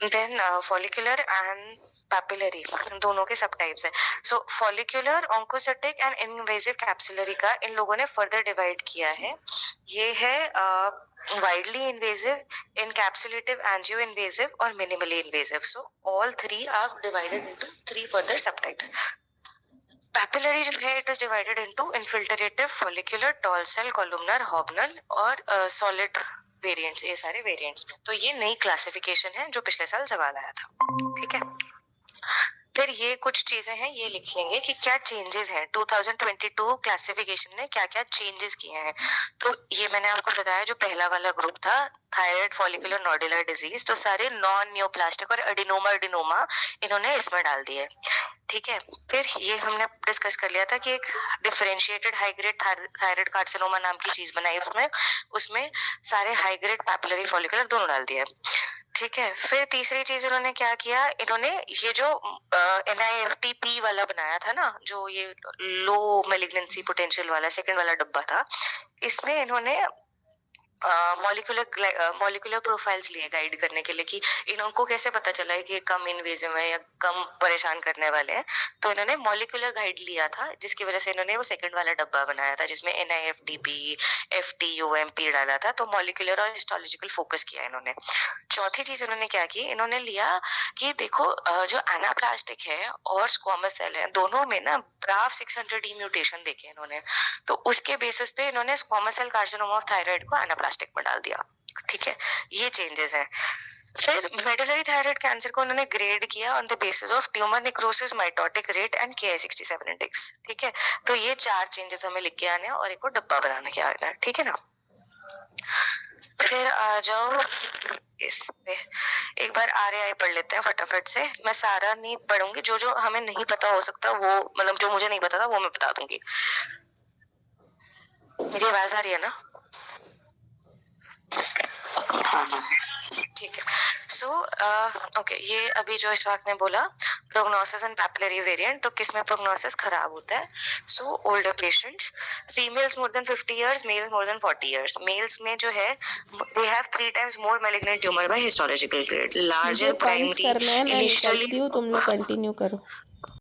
Then follicular and papillary दोनों के सब टाइप्स है। So follicular, oncocytic and invasive capsulary का इन लोगों ने फर्दर डिवाइड किया है। ये है widely invasive, encapsulative, angio invasive और minimally invasive. So all 3 are divided into 3 further sub types. Papillary जो है it is divided into infiltrative, follicular, tall cell, columnar, hobnail और सॉलिड वेरिएंट्स, ये सारे वेरिएंट्स। तो ये नई क्लासिफिकेशन है जो पिछले साल सवाल आया था। ठीक है, फिर ये कुछ चीजें हैं, ये लिख लेंगे कि क्या चेंजेस हैं 2022 क्लासिफिकेशन ने, क्या क्या चेंजेस किए हैं। तो ये मैंने आपको बताया, जो पहला वाला ग्रुप था थायराइड फॉलिकुलर नोडुलर डिजीज, तो सारे नॉन नियोप्लास्टिक और एडिनोमा इन्होंने इसमें डाल दिए। ठीक ठीक है। फिर ये हमने डिस्कस कर लिया था कि एक differentiated high grade thyroid carcinoma नाम की चीज बनाई, उसमें सारे हाई ग्रेड पैपिलरी फॉलिकुलर दोनों डाल दिया, ठीक है। फिर तीसरी चीज इन्होंने क्या किया, इन्होंने ये जो NIFT-P वाला बनाया था ना, जो ये लो मैलिग्नेंसी पोटेंशियल वाला सेकंड वाला डब्बा था, इसमें इन्होंने मॉलिक्यूलर प्रोफाइल्स लिए गाइड करने के लिए कि इनको कैसे पता चला है कि ये कम इन्वेजिव है या कम परेशान करने वाले हैं। तो इन्होंने मॉलिक्यूलर गाइड लिया था, जिसकी वजह से इन्होंने वो सेकंड वाला डब्बा बनाया था जिसमें NIFT-P FT-UMP डाला था। तो मॉलिक्यूलर और हिस्टोलॉजिकल फोकस किया इन्होंने। चौथी चीज इन्होंने क्या की, इन्होंने लिया कि देखो जो एनाप्लास्टिक है और स्क्वामस सेल है, दोनों में ना BRAF 600E म्यूटेशन देखे इन्होंने। तो उसके बेसिस पे इन्होंने squamous cell carcinoma of thyroid को एनाप्लास्टिक में डाल दिया, ठीक है। ये चेंजेस हैं। फिर मेडुलरी थायराइड कैंसर को उन्होंने ग्रेड किया on the basis of tumour necrosis, mitotic rate and Ki-67 index, ठीक है। तो ये 4 चेंजेस हमें लिख के आने हैं और एक को डब्बा बनाने के आना है, ठीक है ना। फिर आ जाओ इस पे, एक बार RAI पढ़ लेते हैं फटाफट से। मैं सारा नहीं पढ़ूंगी, जो जो हमें नहीं पता हो सकता वो, मतलब जो मुझे नहीं पता था वो मैं बता दूंगी। मेरी आवाज आ रही है ना? ठीक है। सो ओके, ये अभी जो इशफाक ने बोला प्रोग्नोसिस एंड पैपिलरी वेरिएंट, तो किसमें प्रोग्नोसिस खराब होता है? So older patients, females more than 50 years, males more than 40 years. Males में जो है they have 3 times more malignant tumour by histological grade, मुझे लार्जर पंच प्राइमरी करना है, मैं इनिशियली। निकलती हूँ, तुम लोग कंटिन्यू करो।